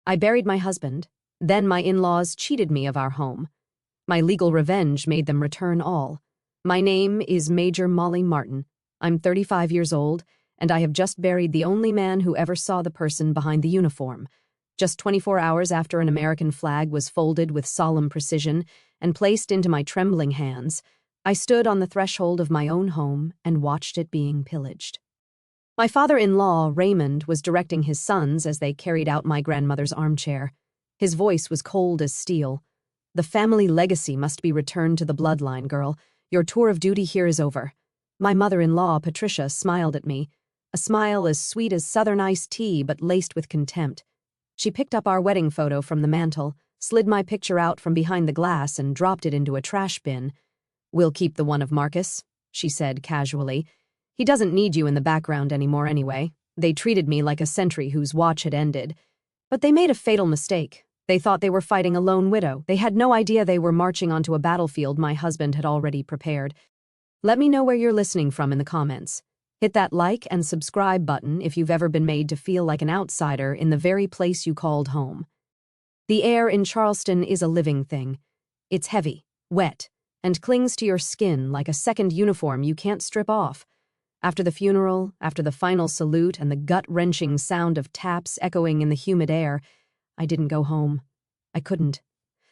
I buried my husband. Then my in-laws cheated me of our home. My legal revenge made them return all. My name is Major Molly Martin. I'm 35 years old, and I have just buried the only man who ever saw the person behind the uniform. Just 24 hours after an American flag was folded with solemn precision and placed into my trembling hands, I stood on the threshold of my own home and watched it being pillaged. My father-in-law, Raymond, was directing his sons as they carried out my grandmother's armchair. His voice was cold as steel. "The family legacy must be returned to the bloodline, girl. Your tour of duty here is over." My mother-in-law, Patricia, smiled at me, a smile as sweet as Southern iced tea but laced with contempt. She picked up our wedding photo from the mantel, slid my picture out from behind the glass and dropped it into a trash bin. "We'll keep the one of Marcus," she said casually. "He doesn't need you in the background anymore anyway. They treated me like a sentry whose watch had ended. But they made a fatal mistake. They thought they were fighting a lone widow. They had no idea they were marching onto a battlefield my husband had already prepared." Let me know where you're listening from in the comments. Hit that like and subscribe button if you've ever been made to feel like an outsider in the very place you called home. The air in Charleston is a living thing. It's heavy, wet, and clings to your skin like a second uniform you can't strip off. After the funeral, after the final salute and the gut-wrenching sound of taps echoing in the humid air, I didn't go home. I couldn't.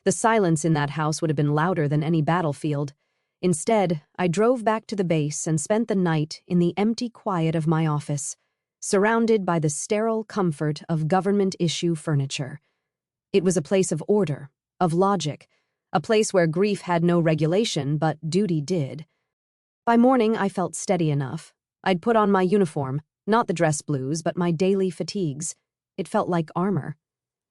The silence in that house would have been louder than any battlefield. Instead, I drove back to the base and spent the night in the empty quiet of my office, surrounded by the sterile comfort of government-issue furniture. It was a place of order, of logic, a place where grief had no regulation, but duty did. By morning, I felt steady enough. I'd put on my uniform, not the dress blues, but my daily fatigues. It felt like armor.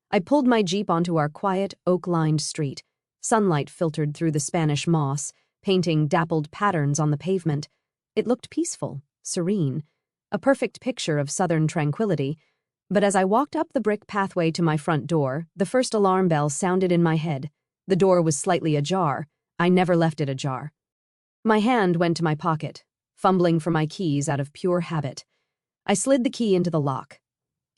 I pulled my Jeep onto our quiet, oak-lined street. Sunlight filtered through the Spanish moss, painting dappled patterns on the pavement. It looked peaceful, serene, a perfect picture of southern tranquility. But as I walked up the brick pathway to my front door, the first alarm bell sounded in my head. The door was slightly ajar. I never left it ajar. My hand went to my pocket, fumbling for my keys out of pure habit. I slid the key into the lock.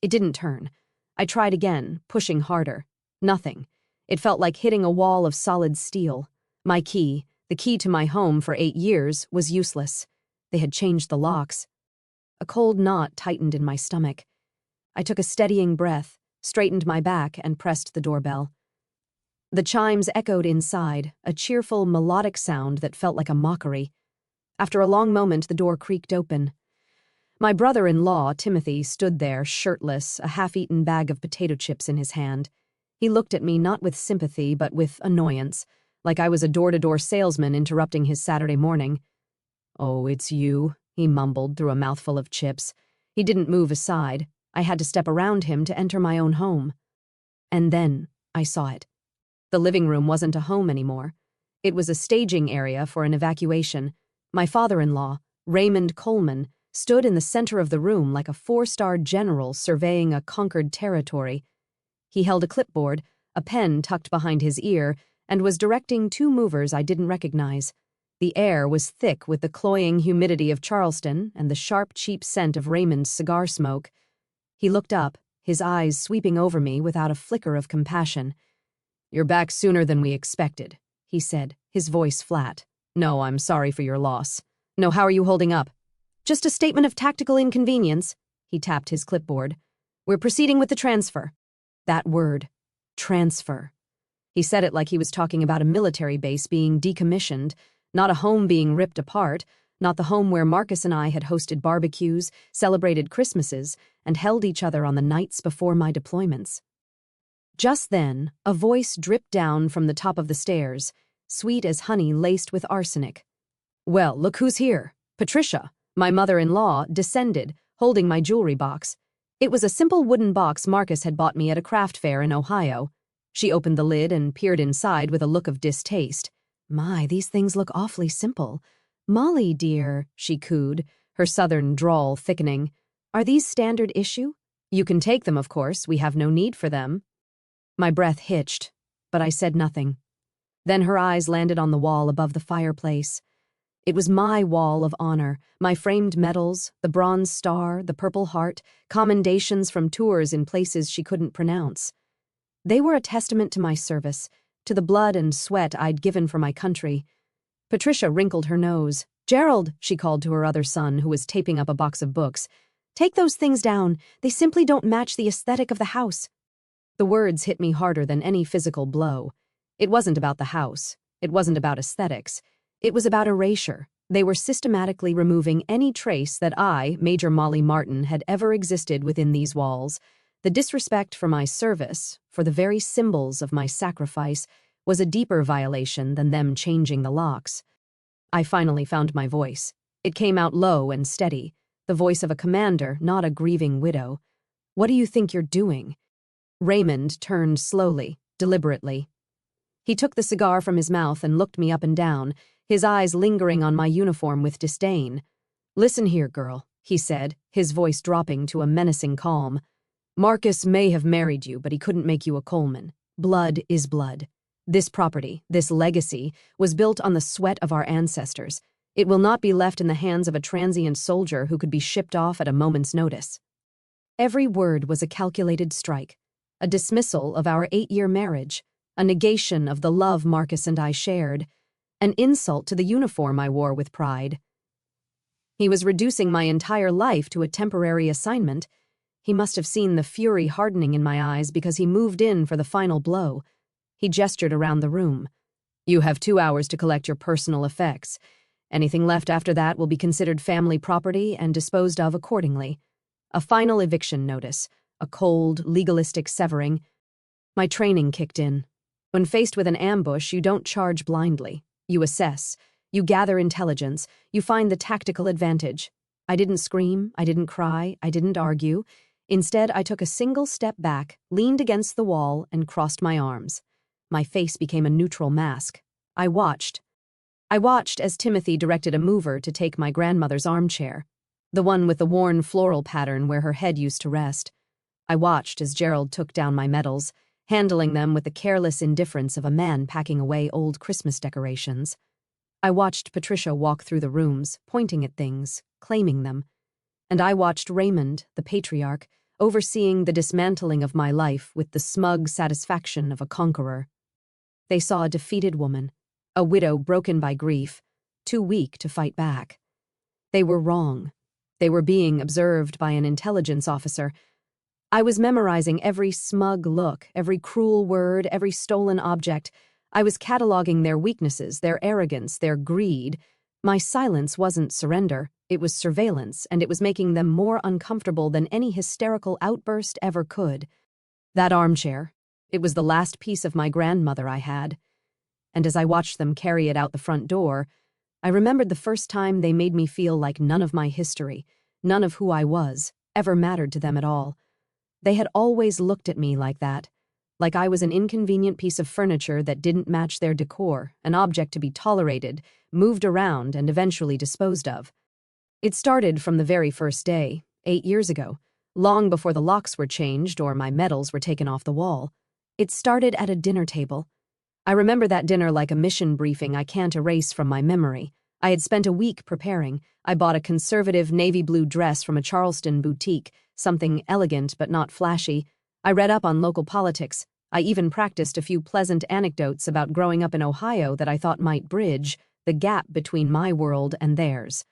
It didn't turn. I tried again, pushing harder. Nothing. It felt like hitting a wall of solid steel. My key, the key to my home for 8 years, was useless. They had changed the locks. A cold knot tightened in my stomach. I took a steadying breath, straightened my back, and pressed the doorbell. The chimes echoed inside, a cheerful, melodic sound that felt like a mockery. After a long moment, the door creaked open. My brother-in-law, Timothy, stood there, shirtless, a half-eaten bag of potato chips in his hand. He looked at me not with sympathy, but with annoyance, like I was a door-to-door salesman interrupting his Saturday morning. "Oh, it's you," he mumbled through a mouthful of chips. He didn't move aside. I had to step around him to enter my own home. And then I saw it. The living room wasn't a home anymore. It was a staging area for an evacuation. My father-in-law, Raymond Coleman, stood in the center of the room like a 4-star general surveying a conquered territory. He held a clipboard, a pen tucked behind his ear, and was directing 2 movers I didn't recognize. The air was thick with the cloying humidity of Charleston and the sharp, cheap scent of Raymond's cigar smoke. He looked up, his eyes sweeping over me without a flicker of compassion. "You're back sooner than we expected," he said, his voice flat. "No, I'm sorry for your loss. No, how are you holding up?" "Just a statement of tactical inconvenience." He tapped his clipboard. "We're proceeding with the transfer." That word, transfer. He said it like he was talking about a military base being decommissioned, not a home being ripped apart, not the home where Marcus and I had hosted barbecues, celebrated Christmases, and held each other on the nights before my deployments. Just then, a voice dripped down from the top of the stairs, sweet as honey laced with arsenic. "Well, look who's here. Patricia," my mother-in-law, descended, holding my jewelry box. It was a simple wooden box Marcus had bought me at a craft fair in Ohio. She opened the lid and peered inside with a look of distaste. "My, these things look awfully simple. Molly, dear," she cooed, her southern drawl thickening. "Are these standard issue? You can take them, of course. We have no need for them." My breath hitched, but I said nothing. Then her eyes landed on the wall above the fireplace. It was my wall of honor, my framed medals, the bronze star, the purple heart, commendations from tours in places she couldn't pronounce. They were a testament to my service, to the blood and sweat I'd given for my country. Patricia wrinkled her nose. "Gerald," she called to her other son, who was taping up a box of books, "take those things down. They simply don't match the aesthetic of the house." The words hit me harder than any physical blow. It wasn't about the house. It wasn't about aesthetics. It was about erasure. They were systematically removing any trace that I, Major Molly Martin, had ever existed within these walls. The disrespect for my service, for the very symbols of my sacrifice, was a deeper violation than them changing the locks. I finally found my voice. It came out low and steady, the voice of a commander, not a grieving widow. "What do you think you're doing?" Raymond turned slowly, deliberately. He took the cigar from his mouth and looked me up and down, his eyes lingering on my uniform with disdain. "Listen here, girl," he said, his voice dropping to a menacing calm. "Marcus may have married you, but he couldn't make you a Coleman. Blood is blood. This property, this legacy, was built on the sweat of our ancestors. It will not be left in the hands of a transient soldier who could be shipped off at a moment's notice." Every word was a calculated strike, a dismissal of our 8-year marriage, a negation of the love Marcus and I shared, an insult to the uniform I wore with pride. He was reducing my entire life to a temporary assignment. He must have seen the fury hardening in my eyes because he moved in for the final blow. He gestured around the room. "You have 2 hours to collect your personal effects. Anything left after that will be considered family property and disposed of accordingly. A final eviction notice, a cold, legalistic severing." My training kicked in. When faced with an ambush, you don't charge blindly. You assess. You gather intelligence. You find the tactical advantage. I didn't scream. I didn't cry. I didn't argue. Instead, I took a single step back, leaned against the wall, and crossed my arms. My face became a neutral mask. I watched. I watched as Timothy directed a mover to take my grandmother's armchair, the one with the worn floral pattern where her head used to rest. I watched as Gerald took down my medals, handling them with the careless indifference of a man packing away old Christmas decorations. I watched Patricia walk through the rooms, pointing at things, claiming them. And I watched Raymond, the patriarch, overseeing the dismantling of my life with the smug satisfaction of a conqueror. They saw a defeated woman, a widow broken by grief, too weak to fight back. They were wrong. They were being observed by an intelligence officer. I was memorizing every smug look, every cruel word, every stolen object. I was cataloging their weaknesses, their arrogance, their greed. My silence wasn't surrender. It was surveillance, and it was making them more uncomfortable than any hysterical outburst ever could. That armchair, it was the last piece of my grandmother I had. And as I watched them carry it out the front door, I remembered the first time they made me feel like none of my history, none of who I was, ever mattered to them at all. They had always looked at me like that, like I was an inconvenient piece of furniture that didn't match their decor, an object to be tolerated, moved around, and eventually disposed of. It started from the very first day, 8 years ago, long before the locks were changed or my medals were taken off the wall. It started at a dinner table. I remember that dinner like a mission briefing I can't erase from my memory. I had spent a week preparing. I bought a conservative navy blue dress from a Charleston boutique, something elegant but not flashy. I read up on local politics. I even practiced a few pleasant anecdotes about growing up in Ohio that I thought might bridge the gap between my world and theirs.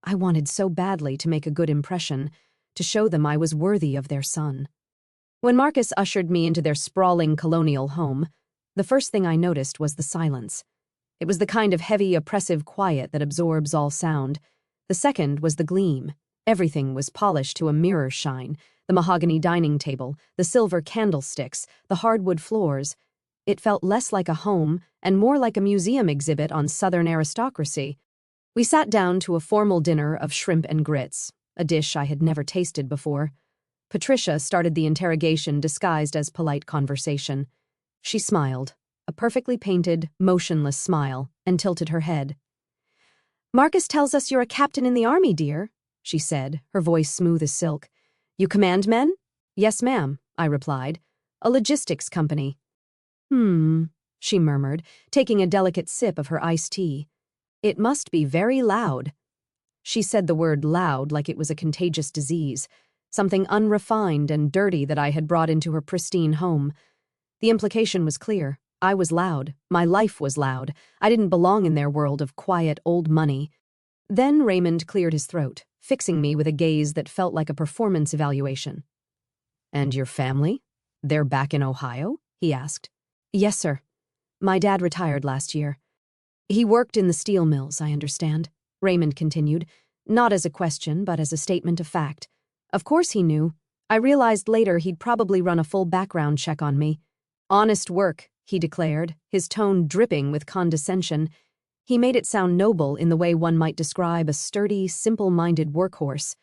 I wanted so badly to make a good impression, to show them I was worthy of their son. When Marcus ushered me into their sprawling colonial home, the first thing I noticed was the silence. It was the kind of heavy, oppressive quiet that absorbs all sound. The second was the gleam. Everything was polished to a mirror shine. The mahogany dining table, the silver candlesticks, the hardwood floors. It felt less like a home and more like a museum exhibit on Southern aristocracy. We sat down to a formal dinner of shrimp and grits, a dish I had never tasted before. Patricia started the interrogation disguised as polite conversation. She smiled, a perfectly painted, motionless smile, and tilted her head. "Marcus tells us you're a captain in the army, dear," she said, her voice smooth as silk. "You command men?" "Yes, ma'am," I replied. "A logistics company." She murmured, taking a delicate sip of her iced tea. "It must be very loud." She said the word loud like it was a contagious disease, something unrefined and dirty that I had brought into her pristine home. The implication was clear. I was loud. My life was loud. I didn't belong in their world of quiet, old money. Then Raymond cleared his throat, fixing me with a gaze that felt like a performance evaluation. "And your family? They're back in Ohio?" he asked. "Yes, sir. My dad retired last year. He worked in the steel mills, I understand," Raymond continued, not as a question but as a statement of fact. Of course he knew. I realized later he'd probably run a full background check on me. "Honest work," he declared, his tone dripping with condescension. He made it sound noble in the way one might describe a sturdy, simple-minded workhorse.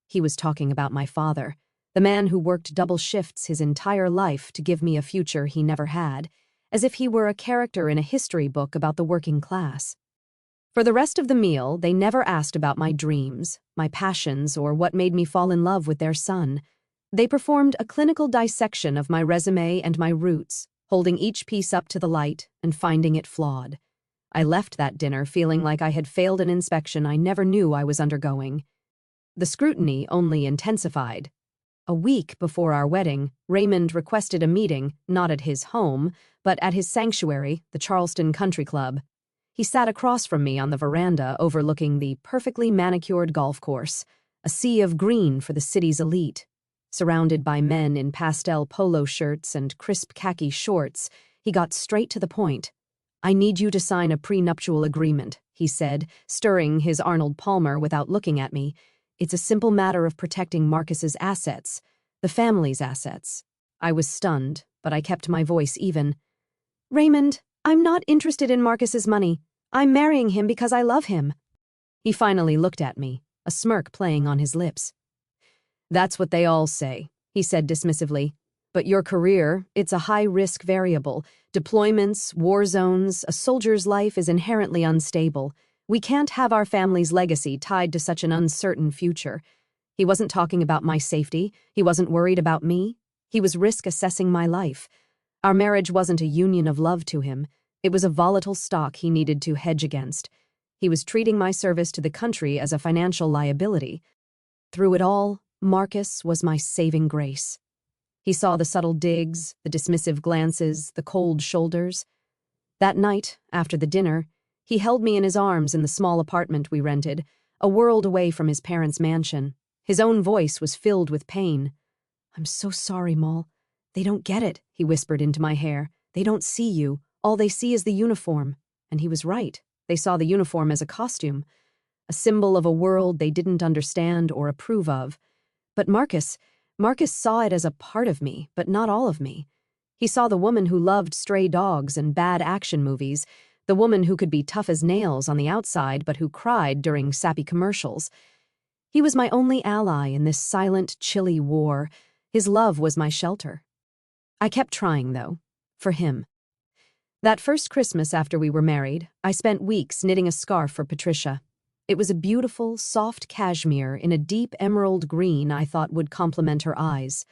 He was talking about my father, the man who worked double shifts his entire life to give me a future he never had, as if he were a character in a history book about the working class. For the rest of the meal, they never asked about my dreams, my passions, or what made me fall in love with their son. They performed a clinical dissection of my resume and my roots, holding each piece up to the light and finding it flawed. I left that dinner feeling like I had failed an inspection I never knew I was undergoing. The scrutiny only intensified. A week before our wedding, Raymond requested a meeting, not at his home, but at his sanctuary, the Charleston Country Club. He sat across from me on the veranda overlooking the perfectly manicured golf course, a sea of green for the city's elite. Surrounded by men in pastel polo shirts and crisp khaki shorts, he got straight to the point. "I need you to sign a prenuptial agreement," he said, stirring his Arnold Palmer without looking at me. "It's a simple matter of protecting Marcus's assets, the family's assets." I was stunned, but I kept my voice even. "Raymond, I'm not interested in Marcus's money. I'm marrying him because I love him." He finally looked at me, a smirk playing on his lips. "That's what they all say," he said dismissively. "But your career, it's a high-risk variable. Deployments, war zones, a soldier's life is inherently unstable. We can't have our family's legacy tied to such an uncertain future." He wasn't talking about my safety. He wasn't worried about me. He was risk-assessing my life. Our marriage wasn't a union of love to him. It was a volatile stock he needed to hedge against. He was treating my service to the country as a financial liability. Through it all, Marcus was my saving grace. He saw the subtle digs, the dismissive glances, the cold shoulders. That night, after the dinner, he held me in his arms in the small apartment we rented, a world away from his parents' mansion. His own voice was filled with pain. "I'm so sorry, Moll. They don't get it," he whispered into my hair. "They don't see you. All they see is the uniform." And he was right. They saw the uniform as a costume, a symbol of a world they didn't understand or approve of. But Marcus saw it as a part of me, but not all of me. He saw the woman who loved stray dogs and bad action movies, the woman who could be tough as nails on the outside but who cried during sappy commercials. He was my only ally in this silent, chilly war. His love was my shelter. I kept trying, though, for him. That first Christmas after we were married, I spent weeks knitting a scarf for Patricia. It was a beautiful, soft cashmere in a deep emerald green I thought would complement her eyes.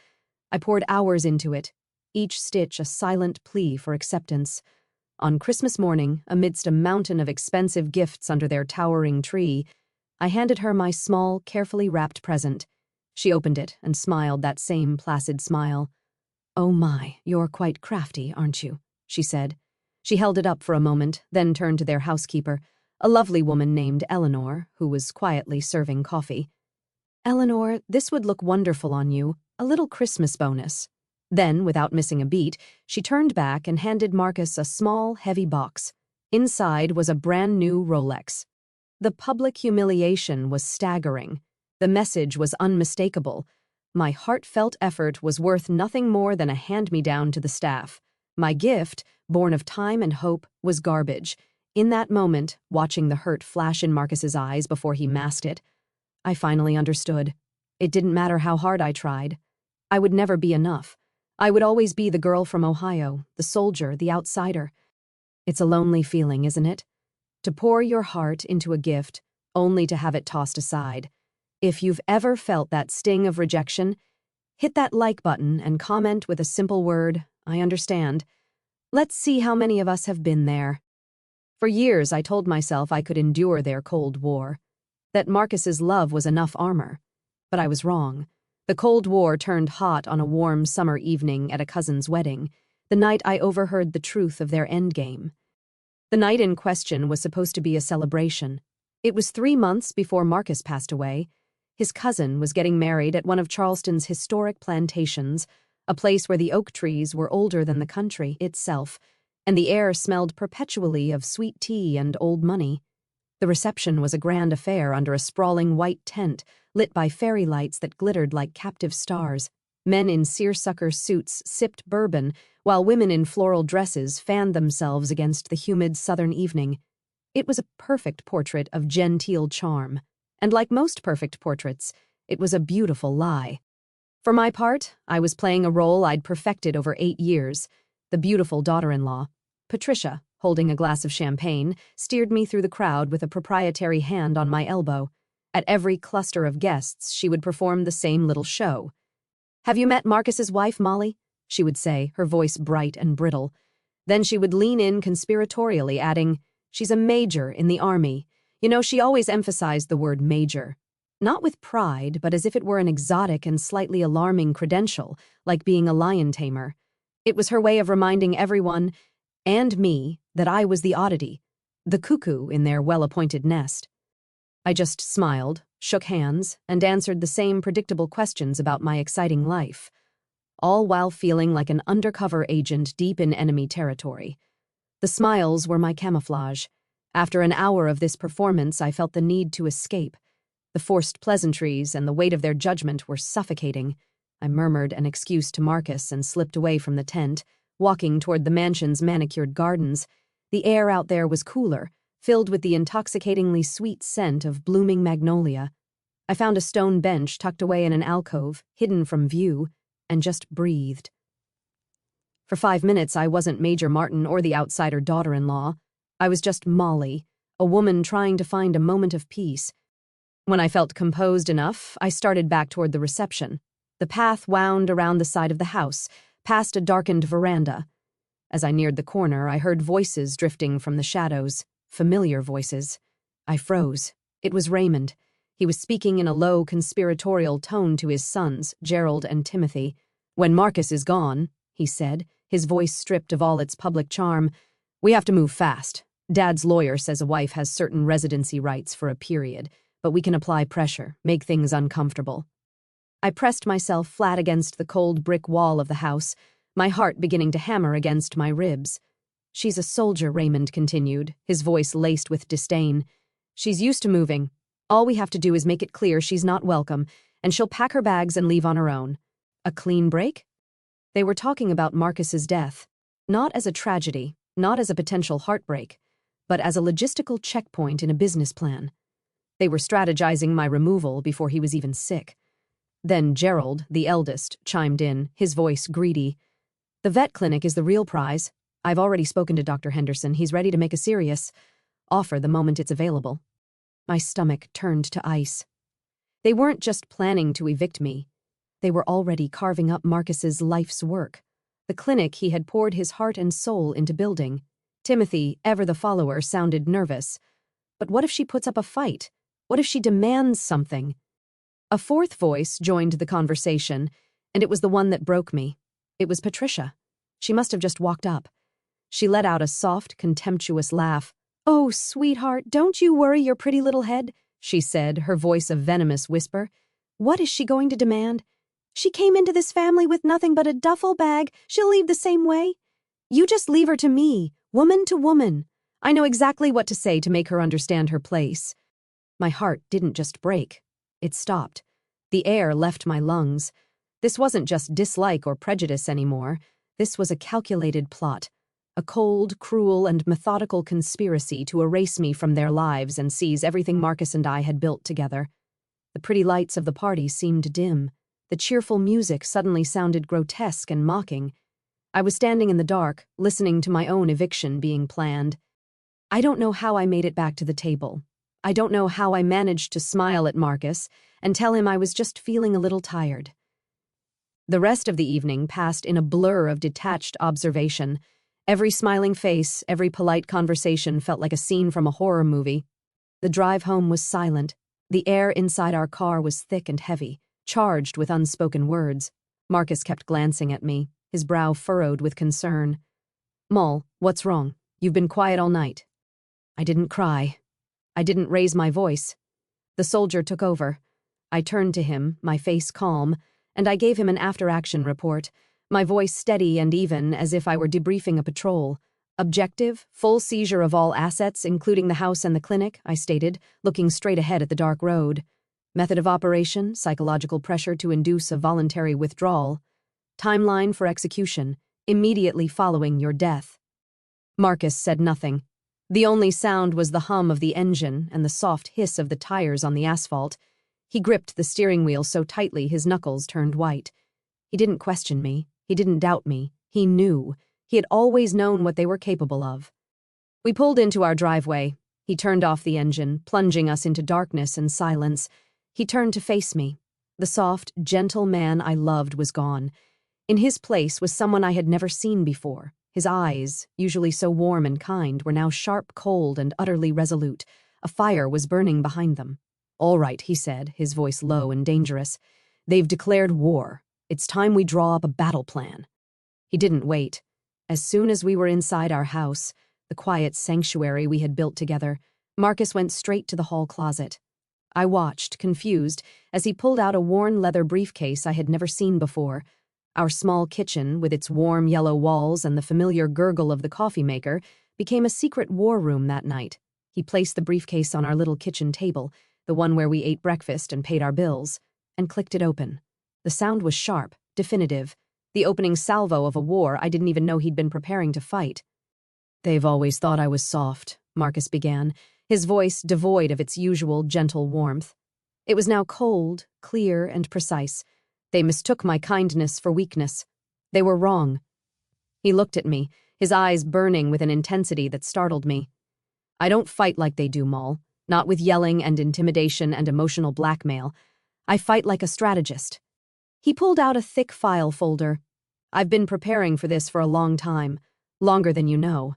I poured hours into it, each stitch a silent plea for acceptance. On Christmas morning, amidst a mountain of expensive gifts under their towering tree, I handed her my small, carefully wrapped present. She opened it and smiled that same placid smile. "Oh my, you're quite crafty, aren't you?" she said. She held it up for a moment, then turned to their housekeeper, a lovely woman named Eleanor, who was quietly serving coffee. "Eleanor, this would look wonderful on you, a little Christmas bonus." Then, without missing a beat, she turned back and handed Marcus a small, heavy box. Inside was a brand-new Rolex. The public humiliation was staggering. The message was unmistakable. My heartfelt effort was worth nothing more than a hand-me-down to the staff. My gift, born of time and hope, was garbage. In that moment, watching the hurt flash in Marcus's eyes before he masked it, I finally understood. It didn't matter how hard I tried. I would never be enough. I would always be the girl from Ohio, the soldier, the outsider. It's a lonely feeling, isn't it? To pour your heart into a gift, only to have it tossed aside. If you've ever felt that sting of rejection, hit that like button and comment with a simple word, "I understand." Let's see how many of us have been there. For years, I told myself I could endure their Cold War, that Marcus's love was enough armor. But I was wrong. The Cold War turned hot on a warm summer evening at a cousin's wedding. the night I overheard the truth of their endgame. The night in question was supposed to be a celebration. It was 3 months before Marcus passed away. His cousin was getting married at one of Charleston's historic plantations, a place where the oak trees were older than the country itself, and the air smelled perpetually of sweet tea and old money. The reception was a grand affair under a sprawling white tent, lit by fairy lights that glittered like captive stars. Men in seersucker suits sipped bourbon, while women in floral dresses fanned themselves against the humid southern evening. It was a perfect portrait of genteel charm, and like most perfect portraits, it was a beautiful lie. For my part, I was playing a role I'd perfected over 8 years, the beautiful daughter-in-law. Patricia, holding a glass of champagne, steered me through the crowd with a proprietary hand on my elbow. At every cluster of guests, she would perform the same little show. "Have you met Marcus's wife, Molly?" she would say, her voice bright and brittle. Then she would lean in conspiratorially, adding, "She's a major in the army." You know, she always emphasized the word major. Not with pride, but as if it were an exotic and slightly alarming credential, like being a lion tamer. It was her way of reminding everyone, and me, that I was the oddity, the cuckoo in their well-appointed nest. I just smiled, shook hands, and answered the same predictable questions about my exciting life, all while feeling like an undercover agent deep in enemy territory. The smiles were my camouflage. After an hour of this performance, I felt the need to escape. The forced pleasantries and the weight of their judgment were suffocating. I murmured an excuse to Marcus and slipped away from the tent, walking toward the mansion's manicured gardens. The air out there was cooler, filled with the intoxicatingly sweet scent of blooming magnolia. I found a stone bench tucked away in an alcove, hidden from view, and just breathed. For 5 minutes, I wasn't Major Martin or the outsider daughter-in-law. I was just Molly, a woman trying to find a moment of peace. When I felt composed enough, I started back toward the reception. The path wound around the side of the house, past a darkened veranda. As I neared the corner, I heard voices drifting from the shadows, familiar voices. I froze. It was Raymond. He was speaking in a low, conspiratorial tone to his sons, Gerald and Timothy. "When Marcus is gone," he said, his voice stripped of all its public charm, "we have to move fast. Dad's lawyer says a wife has certain residency rights for a period, but we can apply pressure, make things uncomfortable." I pressed myself flat against the cold brick wall of the house, my heart beginning to hammer against my ribs. "She's a soldier," Raymond continued, his voice laced with disdain. "She's used to moving. All we have to do is make it clear she's not welcome, and she'll pack her bags and leave on her own." A clean break? They were talking about Marcus's death, not as a tragedy, not as a potential heartbreak, but as a logistical checkpoint in a business plan. They were strategizing my removal before he was even sick. Then Gerald, the eldest, chimed in, his voice greedy. "The vet clinic is the real prize. I've already spoken to Dr. Henderson. He's ready to make a serious offer the moment it's available." My stomach turned to ice. They weren't just planning to evict me. They were already carving up Marcus's life's work, the clinic he had poured his heart and soul into building. Timothy, ever the follower, sounded nervous. But what if she puts up a fight? What if she demands something? A fourth voice joined the conversation, and it was the one that broke me. It was Patricia. She must have just walked up. She let out a soft, contemptuous laugh. "Oh, sweetheart, don't you worry your pretty little head," she said, her voice a venomous whisper. "What is she going to demand? She came into this family with nothing but a duffel bag. She'll leave the same way. You just leave her to me, woman to woman. I know exactly what to say to make her understand her place." My heart didn't just break. It stopped. The air left my lungs. This wasn't just dislike or prejudice anymore. This was a calculated plot. A cold, cruel, and methodical conspiracy to erase me from their lives and seize everything Marcus and I had built together. The pretty lights of the party seemed dim. The cheerful music suddenly sounded grotesque and mocking. I was standing in the dark, listening to my own eviction being planned. I don't know how I made it back to the table. I don't know how I managed to smile at Marcus and tell him I was just feeling a little tired. The rest of the evening passed in a blur of detached observation. Every smiling face, every polite conversation felt like a scene from a horror movie. The drive home was silent. The air inside our car was thick and heavy, charged with unspoken words. Marcus kept glancing at me, his brow furrowed with concern. "Moll, what's wrong? You've been quiet all night." I didn't cry. I didn't raise my voice. The soldier took over. I turned to him, my face calm, and I gave him an after-action report, my voice steady and even as if I were debriefing a patrol. "Objective, full seizure of all assets, including the house and the clinic," I stated, looking straight ahead at the dark road. "Method of operation, psychological pressure to induce a voluntary withdrawal. Timeline for execution, immediately following your death." Marcus said nothing. The only sound was the hum of the engine and the soft hiss of the tires on the asphalt. He gripped the steering wheel so tightly his knuckles turned white. He didn't question me. He didn't doubt me. He knew. He had always known what they were capable of. We pulled into our driveway. He turned off the engine, plunging us into darkness and silence. He turned to face me. The soft, gentle man I loved was gone. In his place was someone I had never seen before. His eyes, usually so warm and kind, were now sharp, cold, and utterly resolute. A fire was burning behind them. "All right," he said, his voice low and dangerous. "They've declared war. It's time we draw up a battle plan." He didn't wait. As soon as we were inside our house, the quiet sanctuary we had built together, Marcus went straight to the hall closet. I watched, confused, as he pulled out a worn leather briefcase I had never seen before. Our small kitchen, with its warm yellow walls and the familiar gurgle of the coffee maker, became a secret war room that night. He placed the briefcase on our little kitchen table, the one where we ate breakfast and paid our bills, and clicked it open. The sound was sharp, definitive, the opening salvo of a war I didn't even know he'd been preparing to fight. "They've always thought I was soft," Marcus began, his voice devoid of its usual gentle warmth. It was now cold, clear, and precise. "They mistook my kindness for weakness. They were wrong." He looked at me, his eyes burning with an intensity that startled me. "I don't fight like they do, Moll. Not with yelling and intimidation and emotional blackmail. I fight like a strategist." He pulled out a thick file folder. "I've been preparing for this for a long time, longer than you know."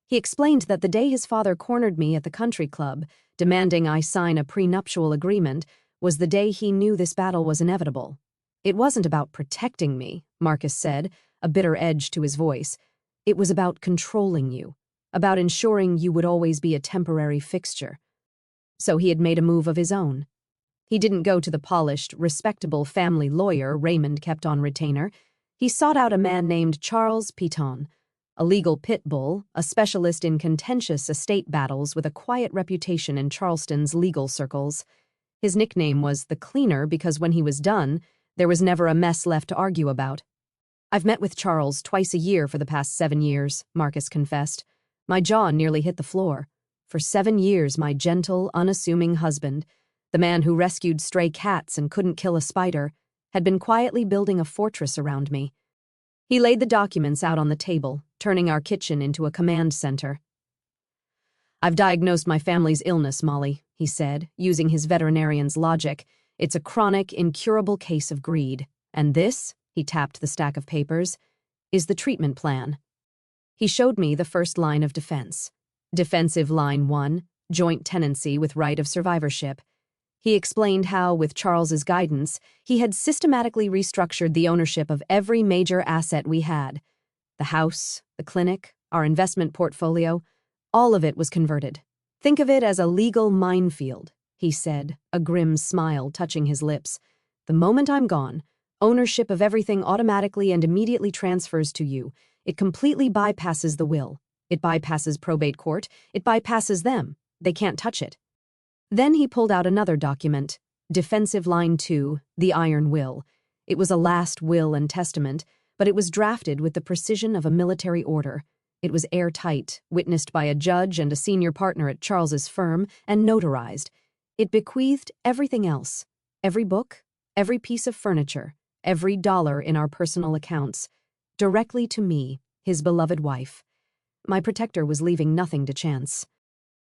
He explained that the day his father cornered me at the country club, demanding I sign a prenuptial agreement, was the day he knew this battle was inevitable. "It wasn't about protecting me," Marcus said, a bitter edge to his voice. "It was about controlling you, about ensuring you would always be a temporary fixture." So he had made a move of his own. He didn't go to the polished, respectable family lawyer Raymond kept on retainer. He sought out a man named Charles Piton, a legal pit bull, a specialist in contentious estate battles with a quiet reputation in Charleston's legal circles. His nickname was the Cleaner because when he was done, there was never a mess left to argue about. "I've met with Charles twice a year for the past 7 years, Marcus confessed. My jaw nearly hit the floor. For 7 years, my gentle, unassuming husband, the man who rescued stray cats and couldn't kill a spider, had been quietly building a fortress around me." He laid the documents out on the table, turning our kitchen into a command center. "I've diagnosed my family's illness, Molly," he said, using his veterinarian's logic. "It's a chronic, incurable case of greed. And this," he tapped the stack of papers, "is the treatment plan." He showed me the first line of defense. Defensive line 1, joint tenancy with right of survivorship. He explained how, with Charles's guidance, he had systematically restructured the ownership of every major asset we had. The house, the clinic, our investment portfolio, all of it was converted. "Think of it as a legal minefield," he said, a grim smile touching his lips. "The moment I'm gone, ownership of everything automatically and immediately transfers to you. It completely bypasses the will. It bypasses probate court. It bypasses them. They can't touch it." Then he pulled out another document, Defensive Line 2, the Iron Will. It was a last will and testament, but it was drafted with the precision of a military order. It was airtight, witnessed by a judge and a senior partner at Charles's firm, and notarized. It bequeathed everything else, every book, every piece of furniture, every dollar in our personal accounts, directly to me, his beloved wife. My protector was leaving nothing to chance.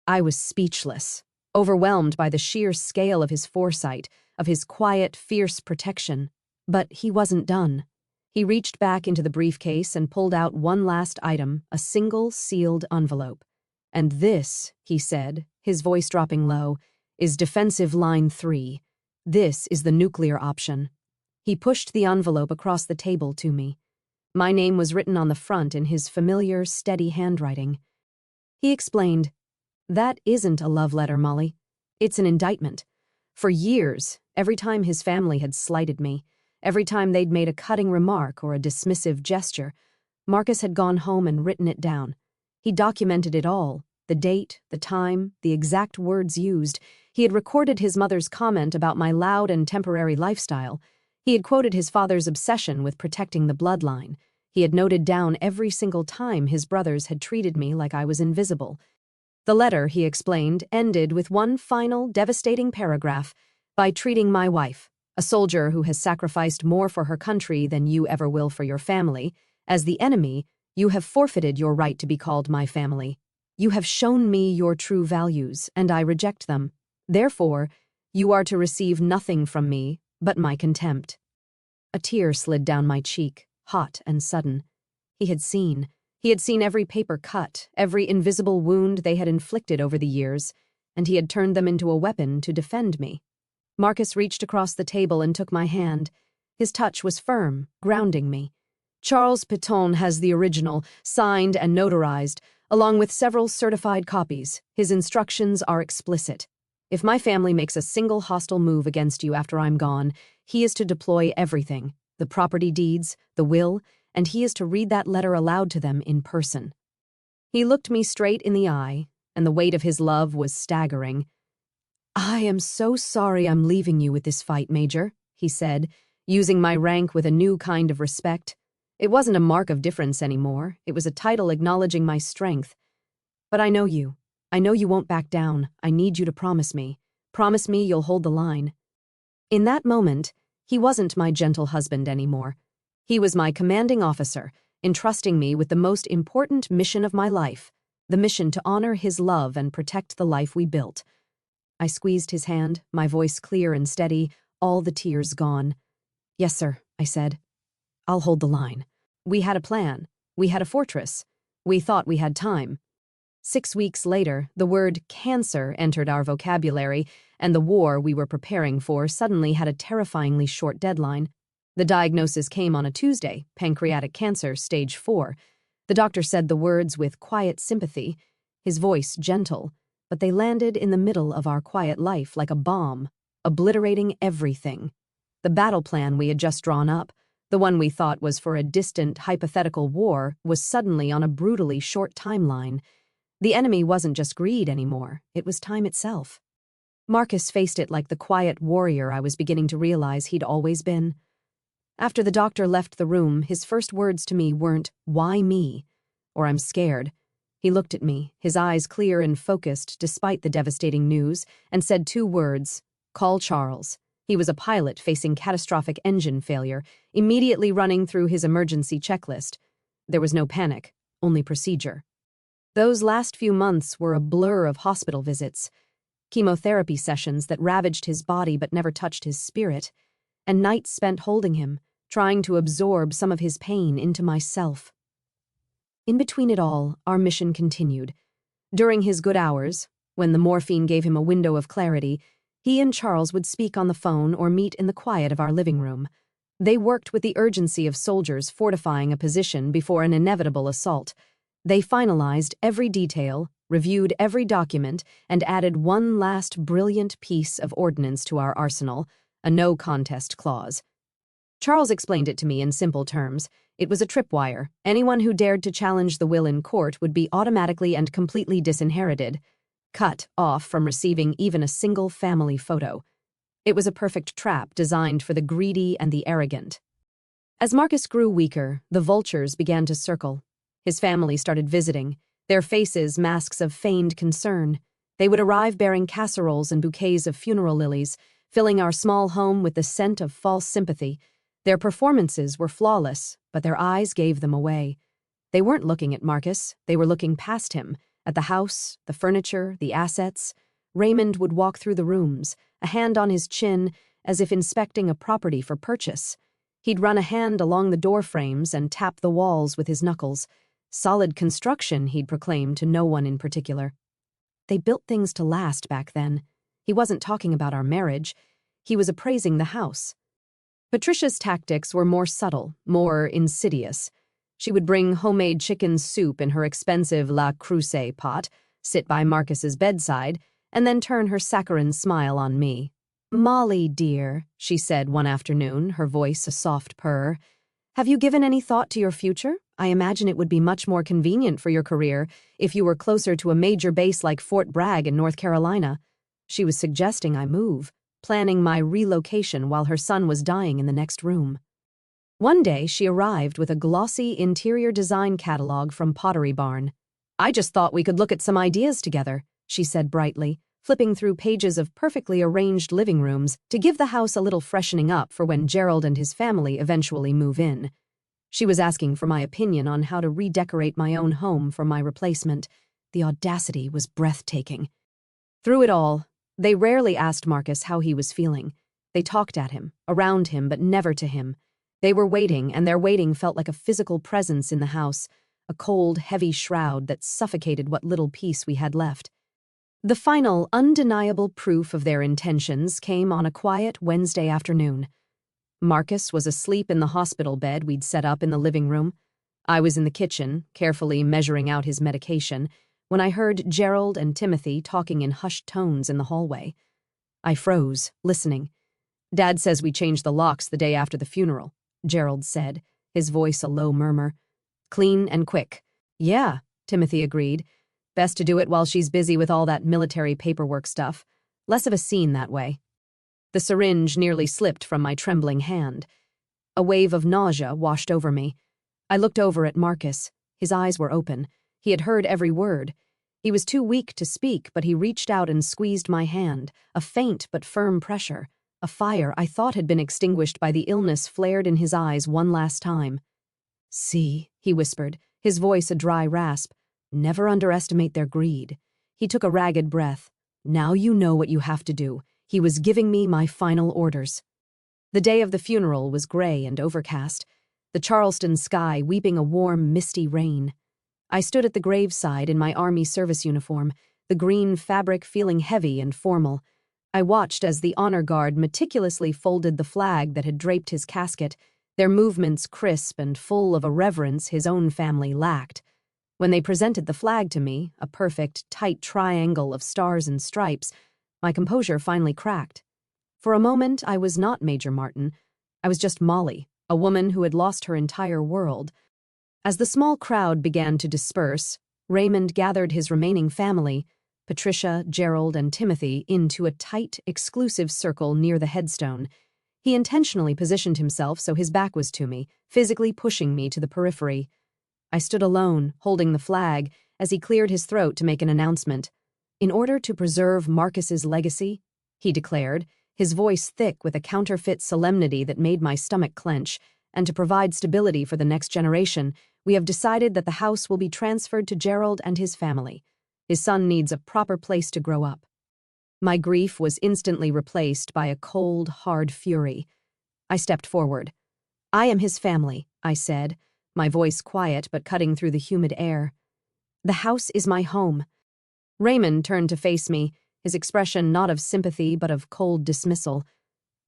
I was speechless, overwhelmed by the sheer scale of his foresight, of his quiet, fierce protection. But he wasn't done. He reached back into the briefcase and pulled out one last item, a single sealed envelope. "And this," he said, his voice dropping low, "is Defensive Line 3. This is the nuclear option." He pushed the envelope across the table to me. My name was written on the front in his familiar, steady handwriting. He explained, "That isn't a love letter, Molly. It's an indictment. For years, every time his family had slighted me, every time they'd made a cutting remark or a dismissive gesture, Marcus had gone home and written it down. He documented it all, the date, the time, the exact words used. He had recorded his mother's comment about my loud and temporary lifestyle. He had quoted his father's obsession with protecting the bloodline. He had noted down every single time his brothers had treated me like I was invisible. The letter, he explained, ended with one final, devastating paragraph: by treating my wife, a soldier who has sacrificed more for her country than you ever will for your family, as the enemy, you have forfeited your right to be called my family. You have shown me your true values, and I reject them. Therefore, you are to receive nothing from me but my contempt." A tear slid down my cheek, hot and sudden. He had seen every paper cut, every invisible wound they had inflicted over the years, and he had turned them into a weapon to defend me. Marcus reached across the table and took my hand. His touch was firm, grounding me. "Charles Piton has the original, signed and notarized, along with several certified copies. His instructions are explicit. If my family makes a single hostile move against you after I'm gone, he is to deploy everything, the property deeds, the will, and he is to read that letter aloud to them in person." He looked me straight in the eye, and the weight of his love was staggering. "I am so sorry I'm leaving you with this fight, Major," he said, using my rank with a new kind of respect. It wasn't a mark of difference anymore. It was a title acknowledging my strength. "But I know you. I know you won't back down. I need you to promise me. Promise me you'll hold the line." In that moment, he wasn't my gentle husband anymore. He was my commanding officer, entrusting me with the most important mission of my life, the mission to honor his love and protect the life we built. I squeezed his hand, my voice clear and steady, all the tears gone. "Yes, sir," I said. "I'll hold the line. We had a plan. We had a fortress. We thought we had time." 6 weeks later, the word cancer entered our vocabulary, and the war we were preparing for suddenly had a terrifyingly short deadline. The diagnosis came on a Tuesday: pancreatic cancer, stage 4. The doctor said the words with quiet sympathy, his voice gentle, but they landed in the middle of our quiet life like a bomb, obliterating everything. The battle plan we had just drawn up, the one we thought was for a distant, hypothetical war, was suddenly on a brutally short timeline. The enemy wasn't just greed anymore, it was time itself. Marcus faced it like the quiet warrior I was beginning to realize he'd always been. After the doctor left the room, his first words to me weren't, "Why me?" or "I'm scared." He looked at me, his eyes clear and focused despite the devastating news, and said 2 words: "Call Charles." He was a pilot facing catastrophic engine failure, immediately running through his emergency checklist. There was no panic, only procedure. Those last few months were a blur of hospital visits, chemotherapy sessions that ravaged his body but never touched his spirit, and nights spent holding him, trying to absorb some of his pain into myself. In between it all, our mission continued. During his good hours, when the morphine gave him a window of clarity, he and Charles would speak on the phone or meet in the quiet of our living room. They worked with the urgency of soldiers fortifying a position before an inevitable assault. They finalized every detail, reviewed every document, and added one last brilliant piece of ordnance to our arsenal, a no-contest clause. Charles explained it to me in simple terms. It was a tripwire. Anyone who dared to challenge the will in court would be automatically and completely disinherited, cut off from receiving even a single family photo. It was a perfect trap designed for the greedy and the arrogant. As Marcus grew weaker, the vultures began to circle. His family started visiting, their faces masks of feigned concern. They would arrive bearing casseroles and bouquets of funeral lilies, filling our small home with the scent of false sympathy. Their performances were flawless, but their eyes gave them away. They weren't looking at Marcus, they were looking past him, at the house, the furniture, the assets. Raymond would walk through the rooms, a hand on his chin, as if inspecting a property for purchase. He'd run a hand along the door frames and tap the walls with his knuckles. Solid construction, he'd proclaim to no one in particular. They built things to last back then. He wasn't talking about our marriage. He was appraising the house. Patricia's tactics were more subtle, more insidious. She would bring homemade chicken soup in her expensive La Creuset pot, sit by Marcus's bedside, and then turn her saccharine smile on me. "Molly, dear," she said one afternoon, her voice a soft purr, "have you given any thought to your future? I imagine it would be much more convenient for your career if you were closer to a major base like Fort Bragg in North Carolina." She was suggesting I move, planning my relocation while her son was dying in the next room. One day, she arrived with a glossy interior design catalog from Pottery Barn. "I just thought we could look at some ideas together," she said brightly, flipping through pages of perfectly arranged living rooms to give the house a little freshening up for when Gerald and his family eventually move in. She was asking for my opinion on how to redecorate my own home for my replacement. The audacity was breathtaking. Through it all, they rarely asked Marcus how he was feeling. They talked at him, around him, but never to him. They were waiting, and their waiting felt like a physical presence in the house, a cold, heavy shroud that suffocated what little peace we had left. The final, undeniable proof of their intentions came on a quiet Wednesday afternoon. Marcus was asleep in the hospital bed we'd set up in the living room. I was in the kitchen, carefully measuring out his medication, when I heard Gerald and Timothy talking in hushed tones in the hallway. I froze, listening. "Dad says we changed the locks the day after the funeral," Gerald said, his voice a low murmur. "Clean and quick." "Yeah," Timothy agreed. "Best to do it while she's busy with all that military paperwork stuff. Less of a scene that way." The syringe nearly slipped from my trembling hand. A wave of nausea washed over me. I looked over at Marcus. His eyes were open. He had heard every word. He was too weak to speak, but he reached out and squeezed my hand, a faint but firm pressure. A fire I thought had been extinguished by the illness flared in his eyes one last time. "See," he whispered, his voice a dry rasp. "Never underestimate their greed." He took a ragged breath. "Now you know what you have to do." He was giving me my final orders. The day of the funeral was gray and overcast, the Charleston sky weeping a warm, misty rain. I stood at the graveside in my Army service uniform, the green fabric feeling heavy and formal. I watched as the honor guard meticulously folded the flag that had draped his casket, their movements crisp and full of a reverence his own family lacked. When they presented the flag to me, a perfect, tight triangle of stars and stripes, my composure finally cracked. For a moment, I was not Major Martin. I was just Molly, a woman who had lost her entire world. As the small crowd began to disperse, Raymond gathered his remaining family, Patricia, Gerald, and Timothy, into a tight, exclusive circle near the headstone. He intentionally positioned himself so his back was to me, physically pushing me to the periphery. I stood alone, holding the flag, as he cleared his throat to make an announcement. "In order to preserve Marcus's legacy," he declared, his voice thick with a counterfeit solemnity that made my stomach clench, "and to provide stability for the next generation, we have decided that the house will be transferred to Gerald and his family. His son needs a proper place to grow up." My grief was instantly replaced by a cold, hard fury. I stepped forward. "I am his family," I said, my voice quiet but cutting through the humid air. "The house is my home." Raymond turned to face me, his expression not of sympathy but of cold dismissal.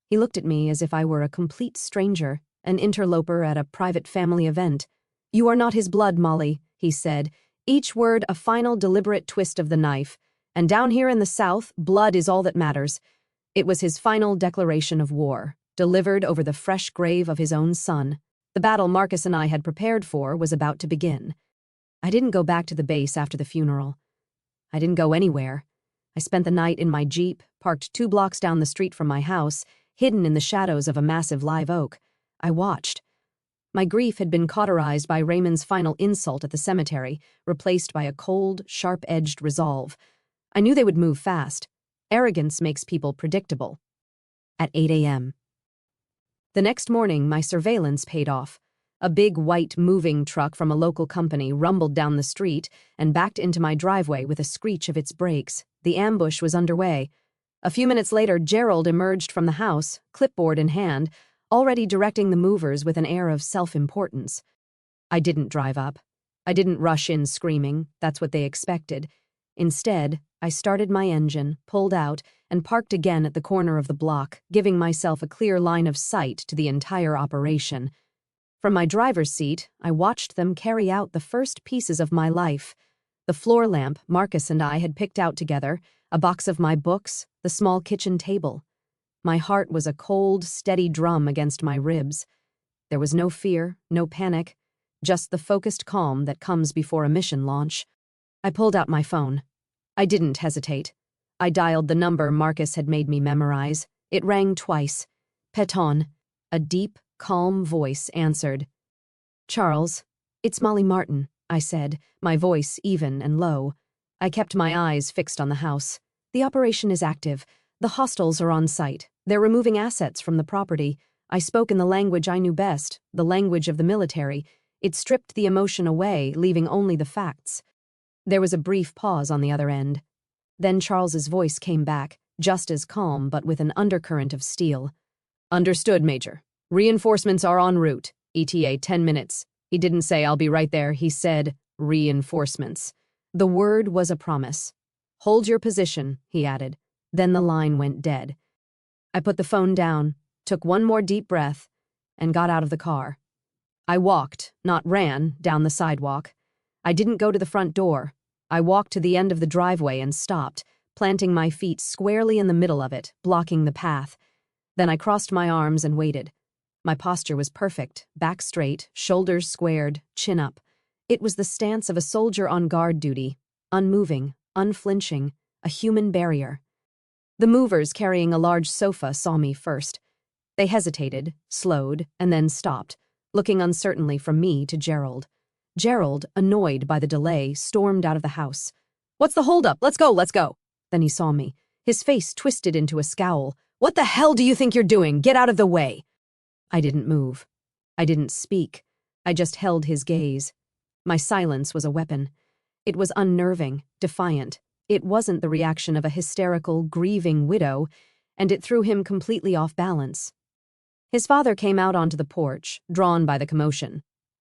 He looked at me as if I were a complete stranger, an interloper at a private family event. "You are not his blood, Molly," he said, each word a final deliberate twist of the knife. "And down here in the South, blood is all that matters." It was his final declaration of war, delivered over the fresh grave of his own son. The battle Marcus and I had prepared for was about to begin. I didn't go back to the base after the funeral. I didn't go anywhere. I spent the night in my Jeep, parked 2 blocks down the street from my house, hidden in the shadows of a massive live oak. I watched. My grief had been cauterized by Raymond's final insult at the cemetery, replaced by a cold, sharp-edged resolve. I knew they would move fast. Arrogance makes people predictable. At 8 a.m. The next morning, my surveillance paid off. A big white moving truck from a local company rumbled down the street and backed into my driveway with a screech of its brakes. The ambush was underway. A few minutes later, Gerald emerged from the house, clipboard in hand, already directing the movers with an air of self-importance. I didn't drive up. I didn't rush in screaming. That's what they expected. Instead, I started my engine, pulled out, and parked again at the corner of the block, giving myself a clear line of sight to the entire operation. From my driver's seat, I watched them carry out the first pieces of my life. The floor lamp Marcus and I had picked out together, a box of my books, the small kitchen table. My heart was a cold, steady drum against my ribs. There was no fear, no panic, just the focused calm that comes before a mission launch. I pulled out my phone. I didn't hesitate. I dialed the number Marcus had made me memorize. It rang twice. Peton. A deep, calm voice answered. "Charles, it's Molly Martin," I said, my voice even and low. I kept my eyes fixed on the house. "The operation is active. The hostiles are on site. They're removing assets from the property." I spoke in the language I knew best, the language of the military. It stripped the emotion away, leaving only the facts. There was a brief pause on the other end. Then Charles's voice came back, just as calm but with an undercurrent of steel. "Understood, Major. Reinforcements are en route. ETA 10 minutes. He didn't say I'll be right there. He said reinforcements." The word was a promise. "Hold your position," he added. Then the line went dead. I put the phone down, took one more deep breath, and got out of the car. I walked, not ran, down the sidewalk. I didn't go to the front door. I walked to the end of the driveway and stopped, planting my feet squarely in the middle of it, blocking the path. Then I crossed my arms and waited. My posture was perfect, back straight, shoulders squared, chin up. It was the stance of a soldier on guard duty, unmoving, unflinching, a human barrier. The movers carrying a large sofa saw me first. They hesitated, slowed, and then stopped, looking uncertainly from me to Gerald. Gerald, annoyed by the delay, stormed out of the house. "What's the holdup? Let's go, let's go." Then he saw me. His face twisted into a scowl. "What the hell do you think you're doing? Get out of the way." I didn't move. I didn't speak. I just held his gaze. My silence was a weapon. It was unnerving, defiant. It wasn't the reaction of a hysterical, grieving widow, and it threw him completely off balance. His father came out onto the porch, drawn by the commotion.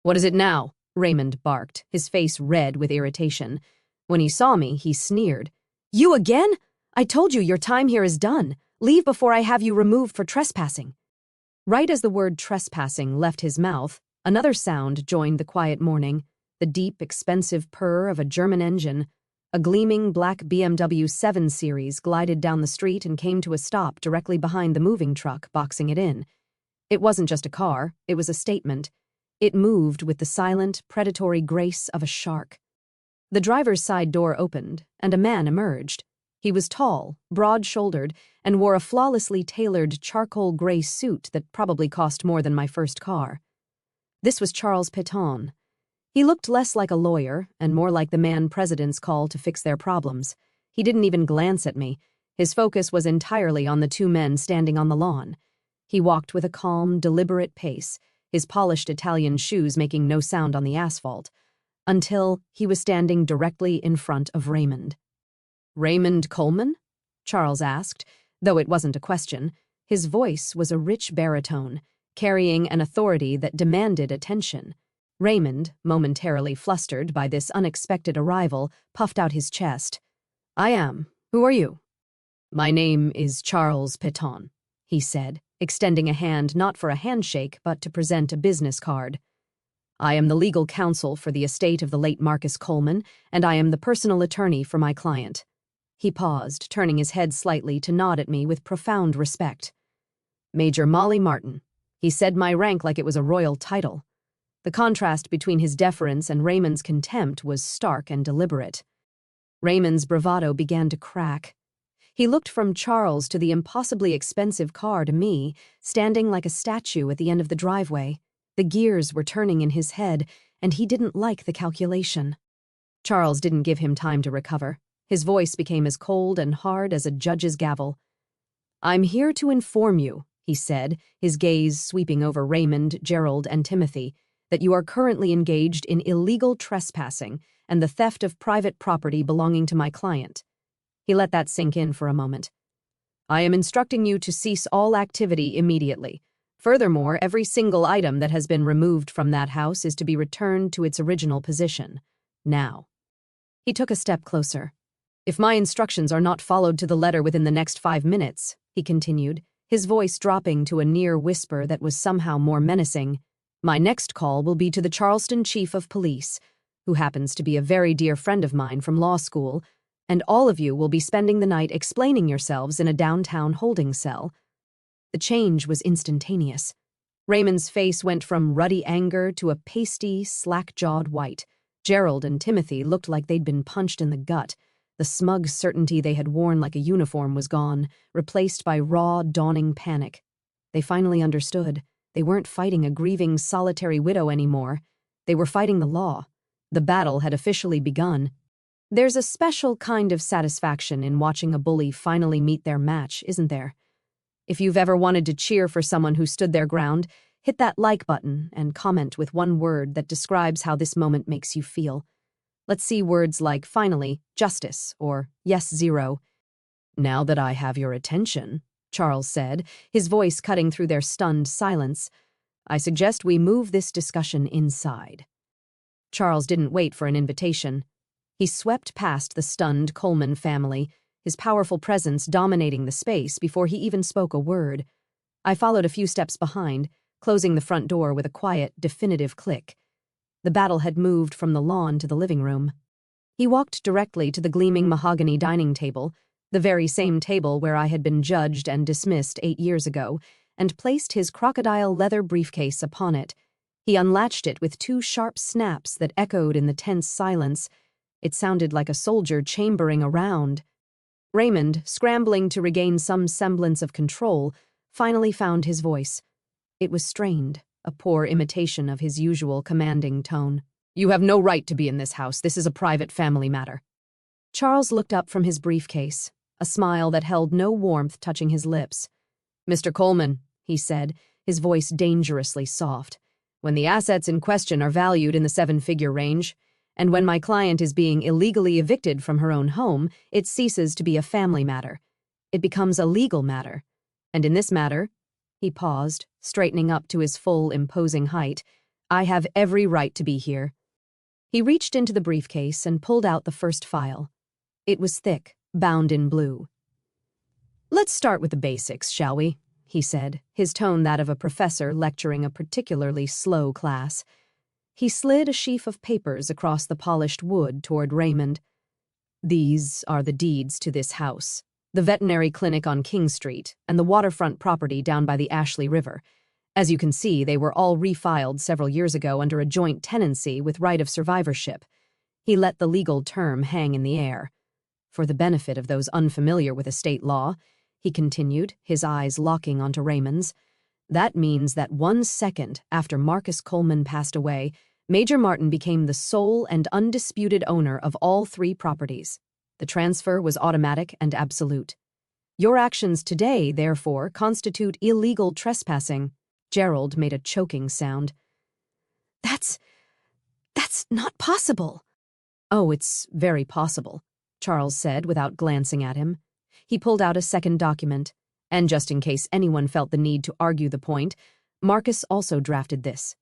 "What is it now?" Raymond barked, his face red with irritation. When he saw me, he sneered. "You again? I told you your time here is done. Leave before I have you removed for trespassing." Right as the word trespassing left his mouth, another sound joined the quiet morning, the deep, expensive purr of a German engine. A gleaming black BMW 7 Series glided down the street and came to a stop directly behind the moving truck, boxing it in. It wasn't just a car, it was a statement. It moved with the silent, predatory grace of a shark. The driver's side door opened, and a man emerged. He was tall, broad-shouldered, and wore a flawlessly tailored charcoal gray suit that probably cost more than my first car. This was Charles Peton. He looked less like a lawyer and more like the man presidents call to fix their problems. He didn't even glance at me. His focus was entirely on the two men standing on the lawn. He walked with a calm, deliberate pace, his polished Italian shoes making no sound on the asphalt, until he was standing directly in front of Raymond. "Raymond Coleman?" Charles asked, though it wasn't a question. His voice was a rich baritone, carrying an authority that demanded attention. Raymond, momentarily flustered by this unexpected arrival, puffed out his chest. "I am. Who are you?" "My name is Charles Peton," he said, extending a hand not for a handshake but to present a business card. "I am the legal counsel for the estate of the late Marcus Coleman, and I am the personal attorney for my client." He paused, turning his head slightly to nod at me with profound respect. "Major Molly Martin." He said my rank like it was a royal title. The contrast between his deference and Raymond's contempt was stark and deliberate. Raymond's bravado began to crack. He looked from Charles to the impossibly expensive car to me, standing like a statue at the end of the driveway. The gears were turning in his head, and he didn't like the calculation. Charles didn't give him time to recover. His voice became as cold and hard as a judge's gavel. "I'm here to inform you," he said, his gaze sweeping over Raymond, Gerald, and Timothy, "that you are currently engaged in illegal trespassing and the theft of private property belonging to my client." He let that sink in for a moment. "I am instructing you to cease all activity immediately. Furthermore, every single item that has been removed from that house is to be returned to its original position. Now." He took a step closer. "If my instructions are not followed to the letter within the next 5 minutes," he continued, his voice dropping to a near whisper that was somehow more menacing, My next call will be to the Charleston Chief of Police, who happens to be a very dear friend of mine from law school, and all of you will be spending the night explaining yourselves in a downtown holding cell. The change was instantaneous. Raymond's face went from ruddy anger to a pasty, slack-jawed white. Gerald and Timothy looked like they'd been punched in the gut. The smug certainty they had worn like a uniform was gone, replaced by raw, dawning panic. They finally understood. They weren't fighting a grieving, solitary widow anymore. They were fighting the law. The battle had officially begun. There's a special kind of satisfaction in watching a bully finally meet their match, isn't there? If you've ever wanted to cheer for someone who stood their ground, hit that like button and comment with one word that describes how this moment makes you feel. Let's see words like finally, justice, or yes, zero. Now that I have your attention, Charles said, his voice cutting through their stunned silence, I suggest we move this discussion inside. Charles didn't wait for an invitation. He swept past the stunned Coleman family, his powerful presence dominating the space before he even spoke a word. I followed a few steps behind, closing the front door with a quiet, definitive click. The battle had moved from the lawn to the living room. He walked directly to the gleaming mahogany dining table, the very same table where I had been judged and dismissed 8 years ago, and placed his crocodile leather briefcase upon it. He unlatched it with 2 sharp snaps that echoed in the tense silence. It sounded like a soldier chambering a round. Raymond, scrambling to regain some semblance of control, finally found his voice. It was strained, a poor imitation of his usual commanding tone. You have no right to be in this house. This is a private family matter. Charles looked up from his briefcase, a smile that held no warmth touching his lips. Mr. Coleman, he said, his voice dangerously soft, when the assets in question are valued in the 7-figure range, and when my client is being illegally evicted from her own home, it ceases to be a family matter. It becomes a legal matter. And in this matter, he paused, straightening up to his full, imposing height, I have every right to be here. He reached into the briefcase and pulled out the first file. It was thick, bound in blue. Let's start with the basics, shall we? He said, his tone that of a professor lecturing a particularly slow class. He slid a sheaf of papers across the polished wood toward Raymond. These are the deeds to this house, the veterinary clinic on King Street, and the waterfront property down by the Ashley River. As you can see, they were all refiled several years ago under a joint tenancy with right of survivorship. He let the legal term hang in the air. For the benefit of those unfamiliar with estate law, he continued, his eyes locking onto Raymond's, that means that 1 second after Marcus Coleman passed away, Major Martin became the sole and undisputed owner of all 3 properties. The transfer was automatic and absolute. Your actions today, therefore, constitute illegal trespassing. Gerald made a choking sound. That's not possible. Oh, it's very possible, Charles said without glancing at him. He pulled out a second document, and just in case anyone felt the need to argue the point, Marcus also drafted this.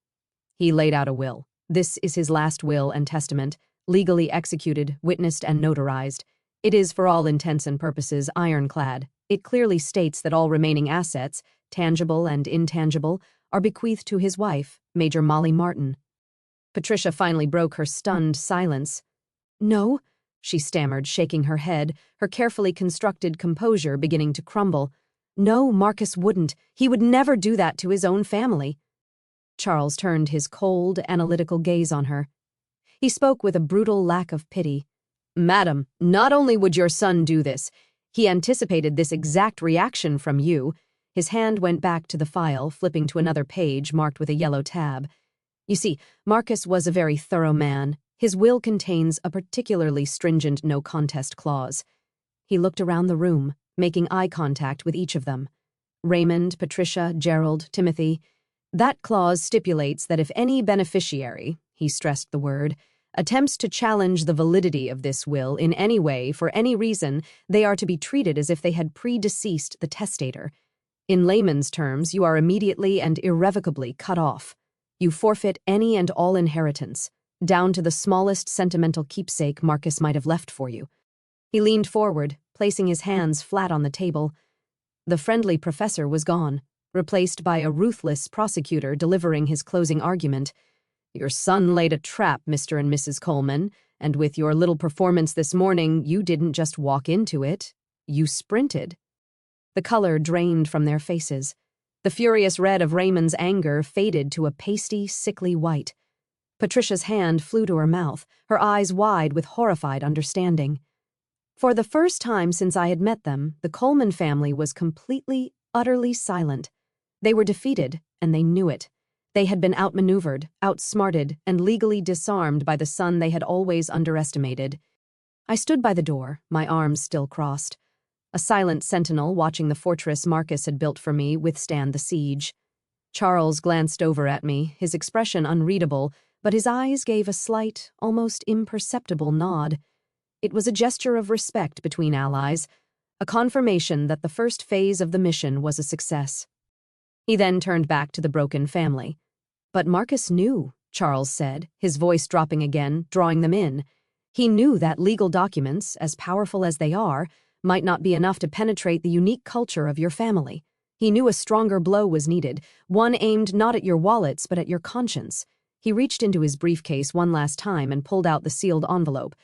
He laid out a will. This is his last will and testament, legally executed, witnessed, and notarized. It is, for all intents and purposes, ironclad. It clearly states that all remaining assets, tangible and intangible, are bequeathed to his wife, Major Molly Martin. Patricia finally broke her stunned silence. No, she stammered, shaking her head, her carefully constructed composure beginning to crumble. No, Marcus wouldn't. He would never do that to his own family. Charles turned his cold, analytical gaze on her. He spoke with a brutal lack of pity. Madam, not only would your son do this, he anticipated this exact reaction from you. His hand went back to the file, flipping to another page marked with a yellow tab. You see, Marcus was a very thorough man. His will contains a particularly stringent no-contest clause. He looked around the room, making eye contact with each of them. Raymond, Patricia, Gerald, Timothy. That clause stipulates that if any beneficiary, he stressed the word, attempts to challenge the validity of this will in any way for any reason, they are to be treated as if they had predeceased the testator. In layman's terms, you are immediately and irrevocably cut off. You forfeit any and all inheritance, down to the smallest sentimental keepsake Marcus might have left for you. He leaned forward, placing his hands flat on the table. The friendly professor was gone. replaced by a ruthless prosecutor delivering his closing argument. "Your son laid a trap, Mr. and Mrs. Coleman, and with your little performance this morning, you didn't just walk into it. You sprinted." The color drained from their faces. The furious red of Raymond's anger faded to a pasty, sickly white. Patricia's hand flew to her mouth, her eyes wide with horrified understanding. For the first time since I had met them, the Coleman family was completely, utterly silent. They were defeated, and they knew it. They had been outmaneuvered, outsmarted, and legally disarmed by the son they had always underestimated. I stood by the door, my arms still crossed. A silent sentinel watching the fortress Marcus had built for me withstand the siege. Charles glanced over at me, his expression unreadable, but his eyes gave a slight, almost imperceptible nod. It was a gesture of respect between allies, a confirmation that the first phase of the mission was a success. He then turned back to the broken family. "But Marcus knew," Charles said, his voice dropping again, drawing them in. "He knew that legal documents, as powerful as they are, might not be enough to penetrate the unique culture of your family. He knew a stronger blow was needed, one aimed not at your wallets but at your conscience." He reached into his briefcase one last time and pulled out the sealed envelope,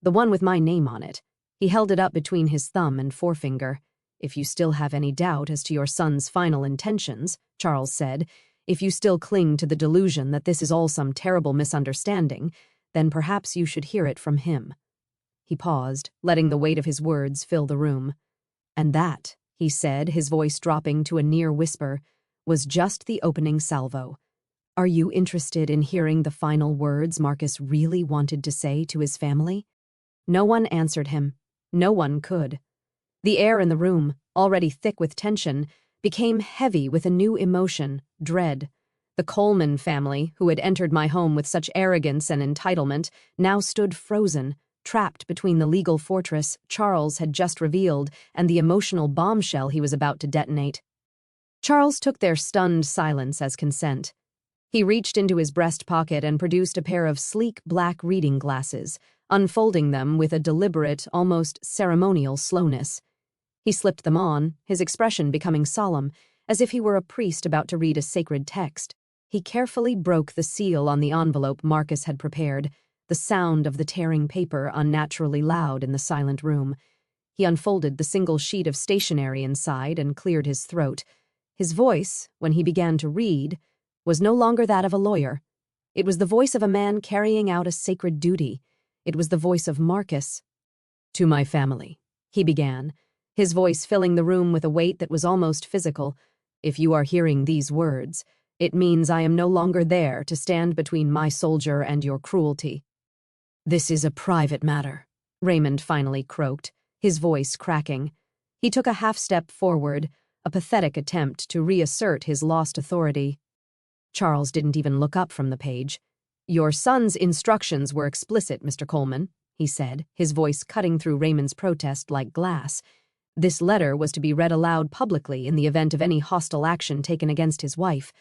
the one with my name on it. He held it up between his thumb and forefinger. "If you still have any doubt as to your son's final intentions," Charles said, "if you still cling to the delusion that this is all some terrible misunderstanding, then perhaps you should hear it from him." He paused, letting the weight of his words fill the room. "And that," he said, his voice dropping to a near whisper, "was just the opening salvo. Are you interested in hearing the final words Marcus really wanted to say to his family?" No one answered him. No one could. The air in the room, already thick with tension, became heavy with a new emotion, dread. The Coleman family, who had entered my home with such arrogance and entitlement, now stood frozen, trapped between the legal fortress Charles had just revealed and the emotional bombshell he was about to detonate. Charles took their stunned silence as consent. He reached into his breast pocket and produced a pair of sleek black reading glasses, unfolding them with a deliberate, almost ceremonial slowness. He slipped them on, his expression becoming solemn, as if he were a priest about to read a sacred text. He carefully broke the seal on the envelope Marcus had prepared, the sound of the tearing paper unnaturally loud in the silent room. He unfolded the single sheet of stationery inside and cleared his throat. His voice, when he began to read, was no longer that of a lawyer. It was the voice of a man carrying out a sacred duty. It was the voice of Marcus. "To my family," he began, his voice filling the room with a weight that was almost physical. "If you are hearing these words, it means I am no longer there to stand between my soldier and your cruelty." "This is a private matter," Raymond finally croaked, his voice cracking. He took a half-step forward, a pathetic attempt to reassert his lost authority. Charles didn't even look up from the page. "Your son's instructions were explicit, Mr. Coleman," he said, his voice cutting through Raymond's protest like glass. "This letter was to be read aloud publicly in the event of any hostile action taken against his wife.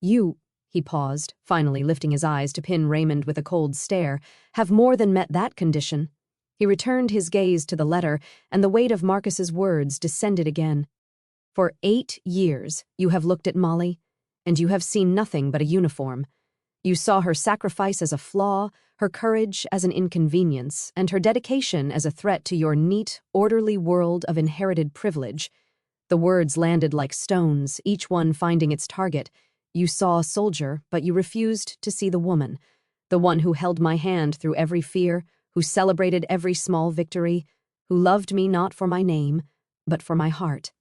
You," he paused, finally lifting his eyes to pin Raymond with a cold stare, "have more than met that condition." He returned his gaze to the letter, and the weight of Marcus's words descended again. "For 8 years you have looked at Molly, and you have seen nothing but a uniform. You saw her sacrifice as a flaw, her courage as an inconvenience, and her dedication as a threat to your neat, orderly world of inherited privilege." The words landed like stones, each one finding its target. "You saw a soldier, but you refused to see the woman, the one who held my hand through every fear, who celebrated every small victory, who loved me not for my name, but for my heart."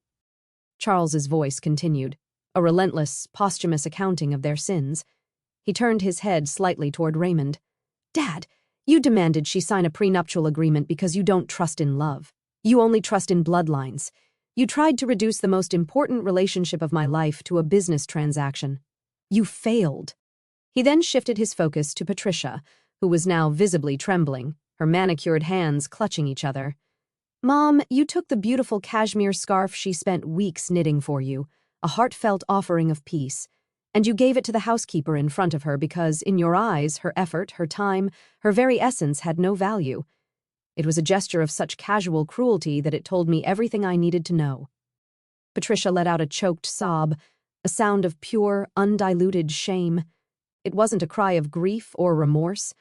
Charles's voice continued, a relentless, posthumous accounting of their sins. He turned his head slightly toward Raymond. "Dad, you demanded she sign a prenuptial agreement because you don't trust in love. You only trust in bloodlines. You tried to reduce the most important relationship of my life to a business transaction. You failed." He then shifted his focus to Patricia, who was now visibly trembling, her manicured hands clutching each other. "Mom, you took the beautiful cashmere scarf she spent weeks knitting for you, a heartfelt offering of peace, and you gave it to the housekeeper in front of her because, in your eyes, her effort, her time, her very essence had no value. It was a gesture of such casual cruelty that it told me everything I needed to know." Patricia let out a choked sob, a sound of pure, undiluted shame. It wasn't a cry of grief or remorse.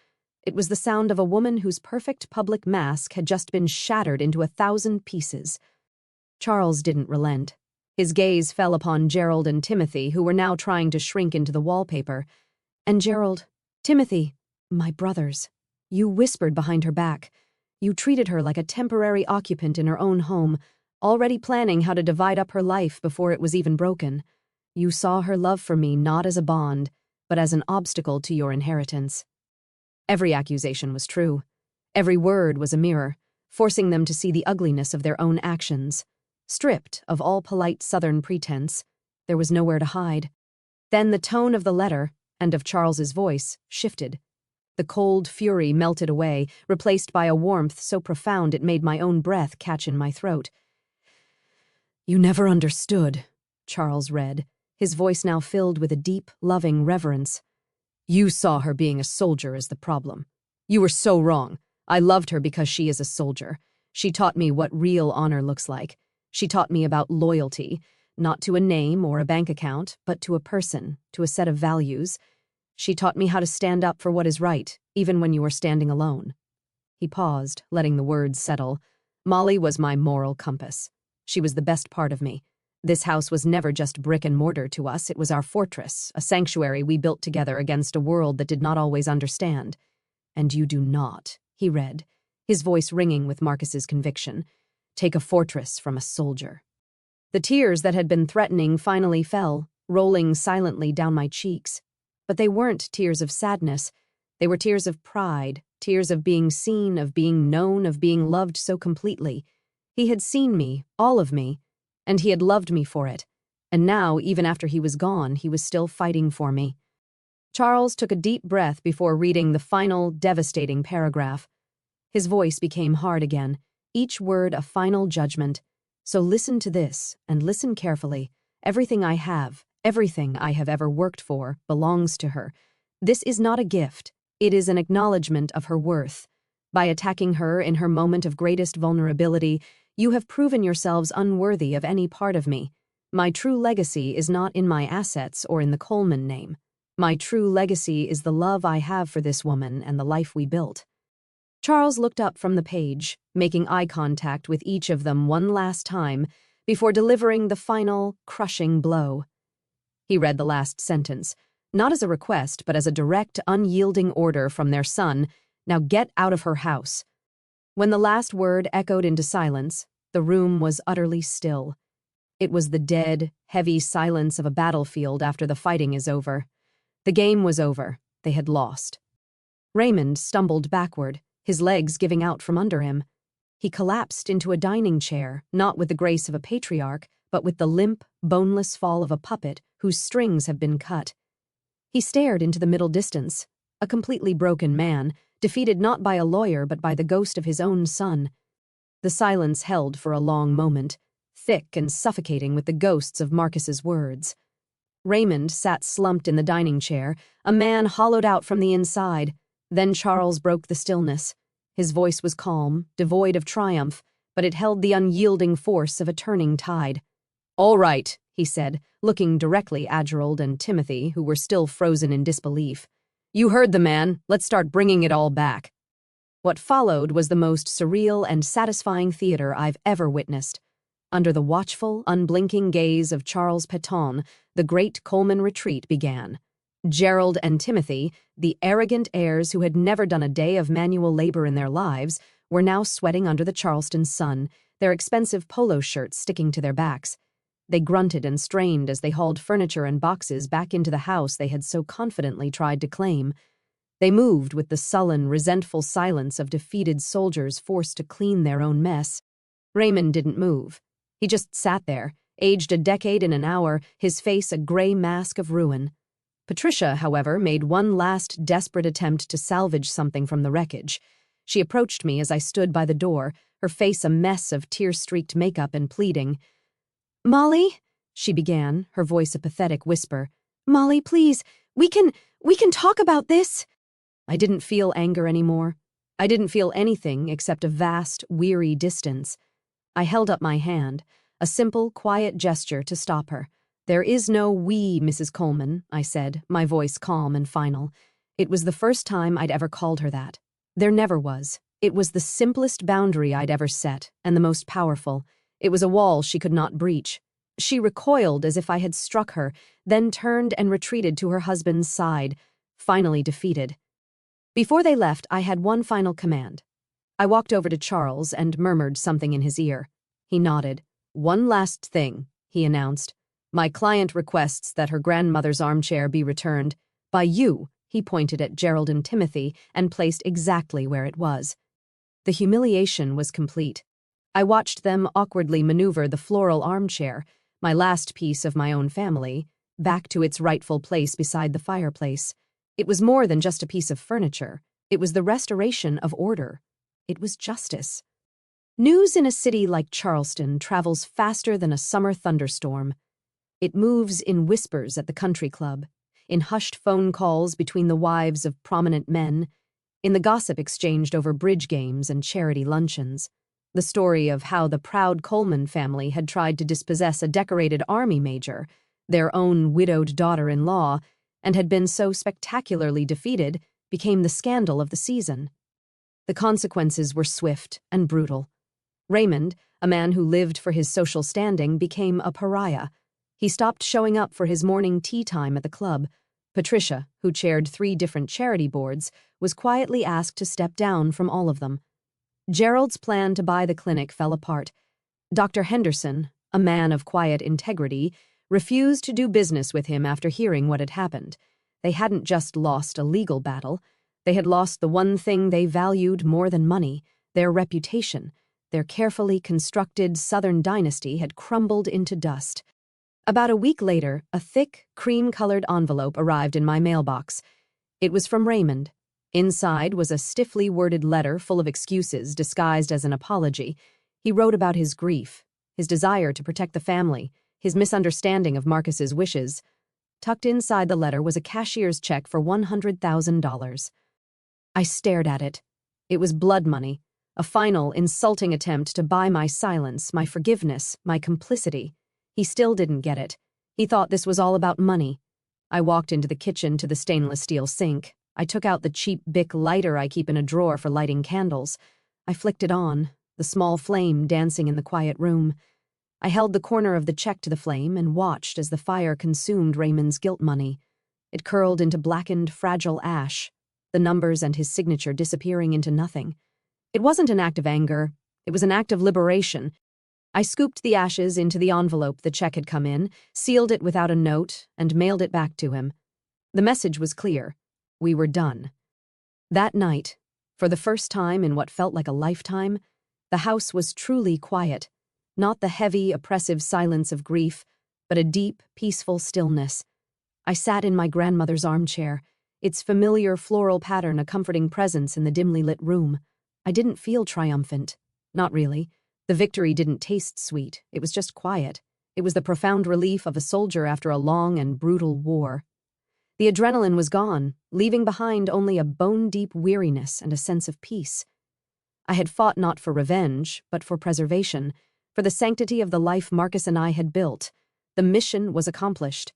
It was the sound of a woman whose perfect public mask had just been shattered into 1,000 pieces. Charles didn't relent. His gaze fell upon Gerald and Timothy, who were now trying to shrink into the wallpaper. And Gerald, Timothy, my brothers. You whispered behind her back. You treated her like a temporary occupant in her own home, already planning how to divide up her life before it was even broken. You saw her love for me not as a bond, but as an obstacle to your inheritance. Every accusation was true. Every word was a mirror, forcing them to see the ugliness of their own actions. Stripped of all polite Southern pretense, there was nowhere to hide. Then the tone of the letter, and of Charles's voice, shifted. The cold fury melted away, replaced by a warmth so profound it made my own breath catch in my throat. You never understood, Charles read, his voice now filled with a deep, loving reverence. You saw her being a soldier as the problem. You were so wrong. I loved her because she is a soldier. She taught me what real honor looks like. She taught me about loyalty, not to a name or a bank account, but to a person, to a set of values. She taught me how to stand up for what is right, even when you are standing alone. He paused, letting the words settle. Molly was my moral compass. She was the best part of me. This house was never just brick and mortar to us. It was our fortress, a sanctuary we built together against a world that did not always understand. And you do not, he read, his voice ringing with Marcus's conviction. Take a fortress from a soldier. The tears that had been threatening finally fell, rolling silently down my cheeks. But they weren't tears of sadness. They were tears of pride, tears of being seen, of being known, of being loved so completely. He had seen me, all of me, and he had loved me for it. And now, even after he was gone, he was still fighting for me. Charles took a deep breath before reading the final, devastating paragraph. His voice became hard again, each word a final judgment. So listen to this, and listen carefully. Everything I have, everything I have ever worked for, belongs to her. This is not a gift. It is an acknowledgement of her worth. By attacking her in her moment of greatest vulnerability, you have proven yourselves unworthy of any part of me. My true legacy is not in my assets or in the Coleman name. My true legacy is the love I have for this woman and the life we built. Charles looked up from the page, making eye contact with each of them one last time before delivering the final, crushing blow. He read the last sentence, not as a request, but as a direct, unyielding order from their son. Now get out of her house. When the last word echoed into silence, the room was utterly still. It was the dead, heavy silence of a battlefield after the fighting is over. The game was over. They had lost. Raymond stumbled backward, his legs giving out from under him. He collapsed into a dining chair, not with the grace of a patriarch, but with the limp, boneless fall of a puppet whose strings have been cut. He stared into the middle distance, a completely broken man, defeated not by a lawyer but by the ghost of his own son. The silence held for a long moment, thick and suffocating with the ghosts of Marcus's words. Raymond sat slumped in the dining chair, a man hollowed out from the inside. Then Charles broke the stillness. His voice was calm, devoid of triumph, but it held the unyielding force of a turning tide. All right, he said, looking directly at Gerald and Timothy, who were still frozen in disbelief. You heard the man. Let's start bringing it all back. What followed was the most surreal and satisfying theater I've ever witnessed. Under the watchful, unblinking gaze of Charles Peton, the great Coleman retreat began. Gerald and Timothy, the arrogant heirs who had never done a day of manual labor in their lives, were now sweating under the Charleston sun, their expensive polo shirts sticking to their backs. They grunted and strained as they hauled furniture and boxes back into the house they had so confidently tried to claim. They moved with the sullen, resentful silence of defeated soldiers forced to clean their own mess. Raymond didn't move. He just sat there, aged a decade in an hour, his face a gray mask of ruin. Patricia, however, made one last desperate attempt to salvage something from the wreckage. She approached me as I stood by the door, her face a mess of tear-streaked makeup and pleading. "Molly," she began, her voice a pathetic whisper. "Molly, please, we can talk about this." I didn't feel anger anymore. I didn't feel anything except a vast, weary distance. I held up my hand, a simple, quiet gesture to stop her. "There is no we, Mrs. Coleman," I said, my voice calm and final. It was the first time I'd ever called her that. There never was. It was the simplest boundary I'd ever set, and the most powerful. It was a wall she could not breach. She recoiled as if I had struck her, then turned and retreated to her husband's side, finally defeated. Before they left, I had one final command. I walked over to Charles and murmured something in his ear. He nodded. "One last thing," he announced. "My client requests that her grandmother's armchair be returned. By you," he pointed at Gerald and Timothy and placed exactly where it was. The humiliation was complete. I watched them awkwardly maneuver the floral armchair, my last piece of my own family, back to its rightful place beside the fireplace. It was more than just a piece of furniture. It was the restoration of order. It was justice. News in a city like Charleston travels faster than a summer thunderstorm. It moves in whispers at the country club, in hushed phone calls between the wives of prominent men, in the gossip exchanged over bridge games and charity luncheons. The story of how the proud Coleman family had tried to dispossess a decorated Army major, their own widowed daughter-in-law, and had been so spectacularly defeated, became the scandal of the season. The consequences were swift and brutal. Raymond, a man who lived for his social standing, became a pariah. He stopped showing up for his morning tea time at the club. Patricia, who chaired 3 different charity boards, was quietly asked to step down from all of them. Gerald's plan to buy the clinic fell apart. Dr. Henderson, a man of quiet integrity, refused to do business with him after hearing what had happened. They hadn't just lost a legal battle. They had lost the one thing they valued more than money, their reputation. Their carefully constructed Southern dynasty had crumbled into dust. About a week later, a thick, cream-colored envelope arrived in my mailbox. It was from Raymond. Inside was a stiffly worded letter full of excuses disguised as an apology. He wrote about his grief, his desire to protect the family, his misunderstanding of Marcus's wishes. Tucked inside the letter was a cashier's check for $100,000. I stared at it. It was blood money, a final, insulting attempt to buy my silence, my forgiveness, my complicity. He still didn't get it. He thought this was all about money. I walked into the kitchen to the stainless steel sink. I took out the cheap Bic lighter I keep in a drawer for lighting candles. I flicked it on, the small flame dancing in the quiet room. I held the corner of the check to the flame and watched as the fire consumed Raymond's guilt money. It curled into blackened, fragile ash, the numbers and his signature disappearing into nothing. It wasn't an act of anger. It was an act of liberation. I scooped the ashes into the envelope the check had come in, sealed it without a note, and mailed it back to him. The message was clear. We were done. That night, for the first time in what felt like a lifetime, the house was truly quiet. Not the heavy, oppressive silence of grief, but a deep, peaceful stillness. I sat in my grandmother's armchair, its familiar floral pattern a comforting presence in the dimly lit room. I didn't feel triumphant. Not really. The victory didn't taste sweet. It was just quiet. It was the profound relief of a soldier after a long and brutal war. The adrenaline was gone, leaving behind only a bone-deep weariness and a sense of peace. I had fought not for revenge, but for preservation, for the sanctity of the life Marcus and I had built. The mission was accomplished.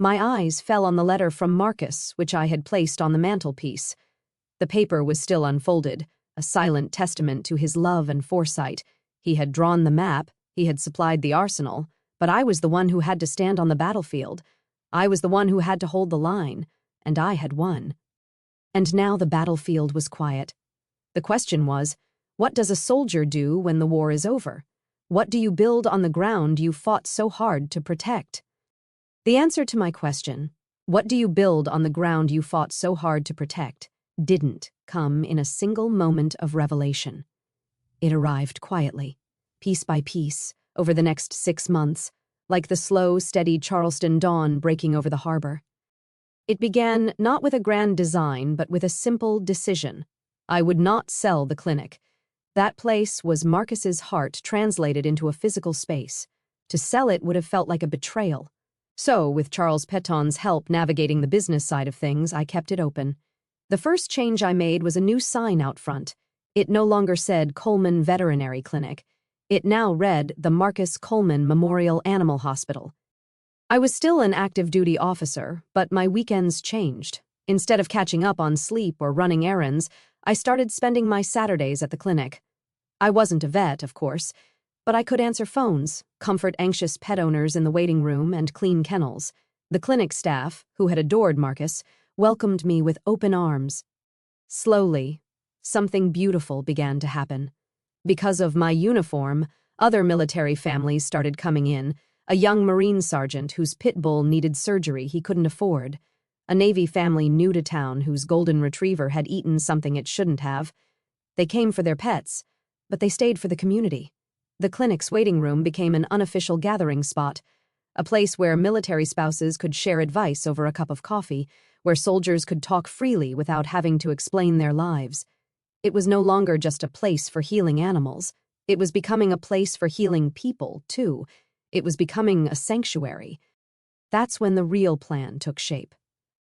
My eyes fell on the letter from Marcus, which I had placed on the mantelpiece. The paper was still unfolded, a silent testament to his love and foresight. He had drawn the map, he had supplied the arsenal, but I was the one who had to stand on the battlefield. I was the one who had to hold the line, and I had won. And now the battlefield was quiet. The question was, what does a soldier do when the war is over? What do you build on the ground you fought so hard to protect? The answer to my question, what do you build on the ground you fought so hard to protect, didn't come in a single moment of revelation. It arrived quietly, piece by piece, over the next 6 months, like the slow, steady Charleston dawn breaking over the harbor. It began not with a grand design, but with a simple decision. I would not sell the clinic. That place was Marcus's heart translated into a physical space. To sell it would have felt like a betrayal. So, with Charles Peton's help navigating the business side of things, I kept it open. The first change I made was a new sign out front. It no longer said Coleman Veterinary Clinic. It now read the Marcus Coleman Memorial Animal Hospital. I was still an active duty officer, but my weekends changed. Instead of catching up on sleep or running errands, I started spending my Saturdays at the clinic. I wasn't a vet, of course, but I could answer phones, comfort anxious pet owners in the waiting room, and clean kennels. The clinic staff, who had adored Marcus, welcomed me with open arms. Slowly, something beautiful began to happen. Because of my uniform, other military families started coming in, a young Marine sergeant whose pit bull needed surgery he couldn't afford, a Navy family new to town whose golden retriever had eaten something it shouldn't have. They came for their pets, but they stayed for the community. The clinic's waiting room became an unofficial gathering spot, a place where military spouses could share advice over a cup of coffee, where soldiers could talk freely without having to explain their lives. It was no longer just a place for healing animals. It was becoming a place for healing people, too. It was becoming a sanctuary. That's when the real plan took shape.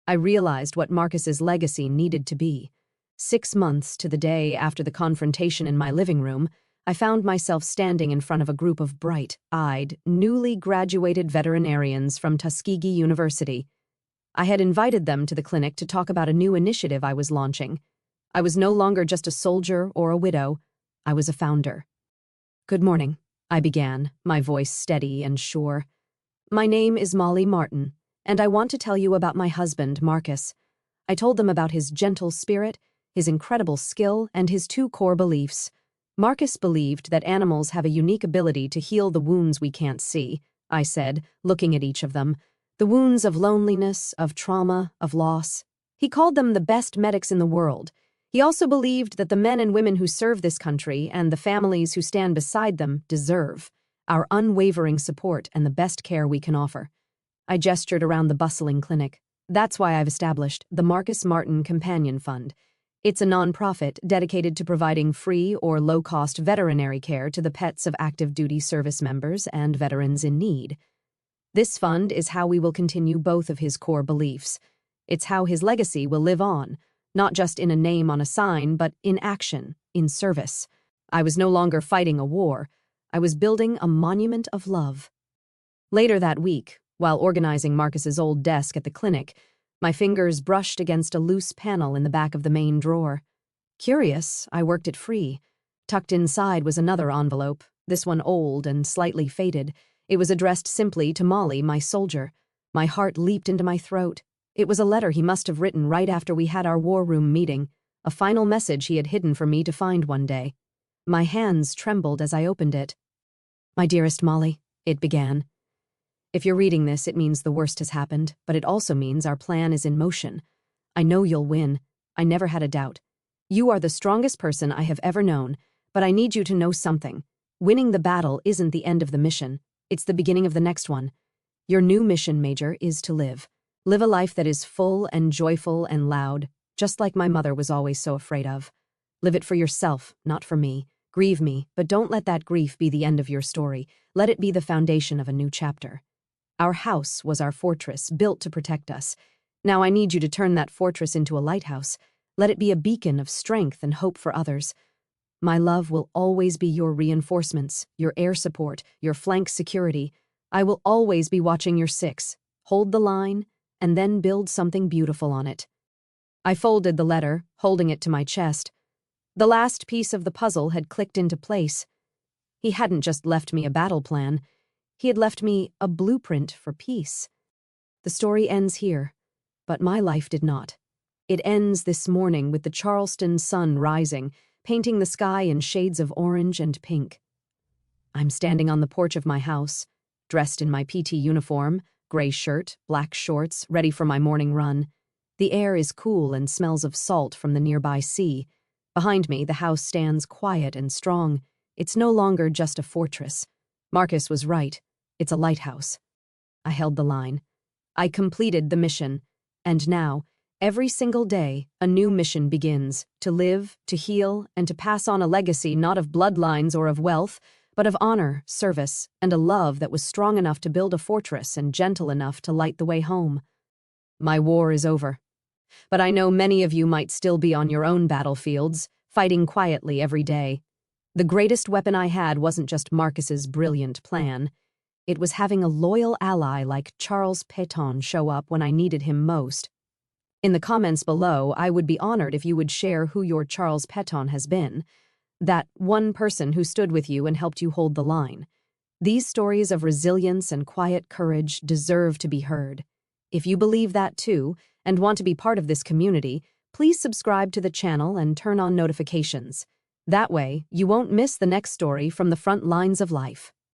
I realized what Marcus's legacy needed to be. 6 months to the day after the confrontation in my living room, I found myself standing in front of a group of bright-eyed, newly graduated veterinarians from Tuskegee University. I had invited them to the clinic to talk about a new initiative I was launching. I was no longer just a soldier or a widow. I was a founder. "Good morning," I began, my voice steady and sure. "My name is Molly Martin, and I want to tell you about my husband, Marcus." I told them about his gentle spirit, his incredible skill, and his 2 core beliefs. Marcus believed that animals have a unique ability to heal the wounds we can't see, I said, looking at each of them. The wounds of loneliness, of trauma, of loss. He called them the best medics in the world. He also believed that the men and women who serve this country and the families who stand beside them deserve our unwavering support and the best care we can offer. I gestured around the bustling clinic. That's why I've established the Marcus Martin Companion Fund. It's a nonprofit dedicated to providing free or low-cost veterinary care to the pets of active duty service members and veterans in need. This fund is how we will continue both of his core beliefs. It's how his legacy will live on, not just in a name on a sign, but in action, in service. I was no longer fighting a war. I was building a monument of love. Later that week, while organizing Marcus's old desk at the clinic, my fingers brushed against a loose panel in the back of the main drawer. Curious, I worked it free. Tucked inside was another envelope, this one old and slightly faded. It was addressed simply to Molly, my soldier. My heart leaped into my throat. It was a letter he must have written right after we had our war room meeting, a final message he had hidden for me to find one day. My hands trembled as I opened it. "My dearest Molly," it began. "If you're reading this, it means the worst has happened, but it also means our plan is in motion. I know you'll win. I never had a doubt. You are the strongest person I have ever known, but I need you to know something. Winning the battle isn't the end of the mission. It's the beginning of the next one. Your new mission, Major, is to live. Live a life that is full and joyful and loud, just like my mother was always so afraid of. Live it for yourself, not for me. Grieve me, but don't let that grief be the end of your story. Let it be the foundation of a new chapter. Our house was our fortress, built to protect us. Now I need you to turn that fortress into a lighthouse. Let it be a beacon of strength and hope for others. My love will always be your reinforcements, your air support, your flank security. I will always be watching your 6. Hold the line, and then build something beautiful on it." I folded the letter, holding it to my chest. The last piece of the puzzle had clicked into place. He hadn't just left me a battle plan. He had left me a blueprint for peace. The story ends here, but my life did not. It ends this morning with the Charleston sun rising, painting the sky in shades of orange and pink. I'm standing on the porch of my house, dressed in my PT uniform, gray shirt, black shorts, ready for my morning run. The air is cool and smells of salt from the nearby sea. Behind me, the house stands quiet and strong. It's no longer just a fortress. Marcus was right. It's a lighthouse. I held the line. I completed the mission. And now, every single day, a new mission begins, to live, to heal, and to pass on a legacy not of bloodlines or of wealth, but of honor, service, and a love that was strong enough to build a fortress and gentle enough to light the way home. My war is over. But I know many of you might still be on your own battlefields, fighting quietly every day. The greatest weapon I had wasn't just Marcus's brilliant plan. It was having a loyal ally like Charles Pétion show up when I needed him most. In the comments below, I would be honored if you would share who your Charles Pétion has been, that one person who stood with you and helped you hold the line. These stories of resilience and quiet courage deserve to be heard. If you believe that too, and want to be part of this community, please subscribe to the channel and turn on notifications. That way, you won't miss the next story from the front lines of life.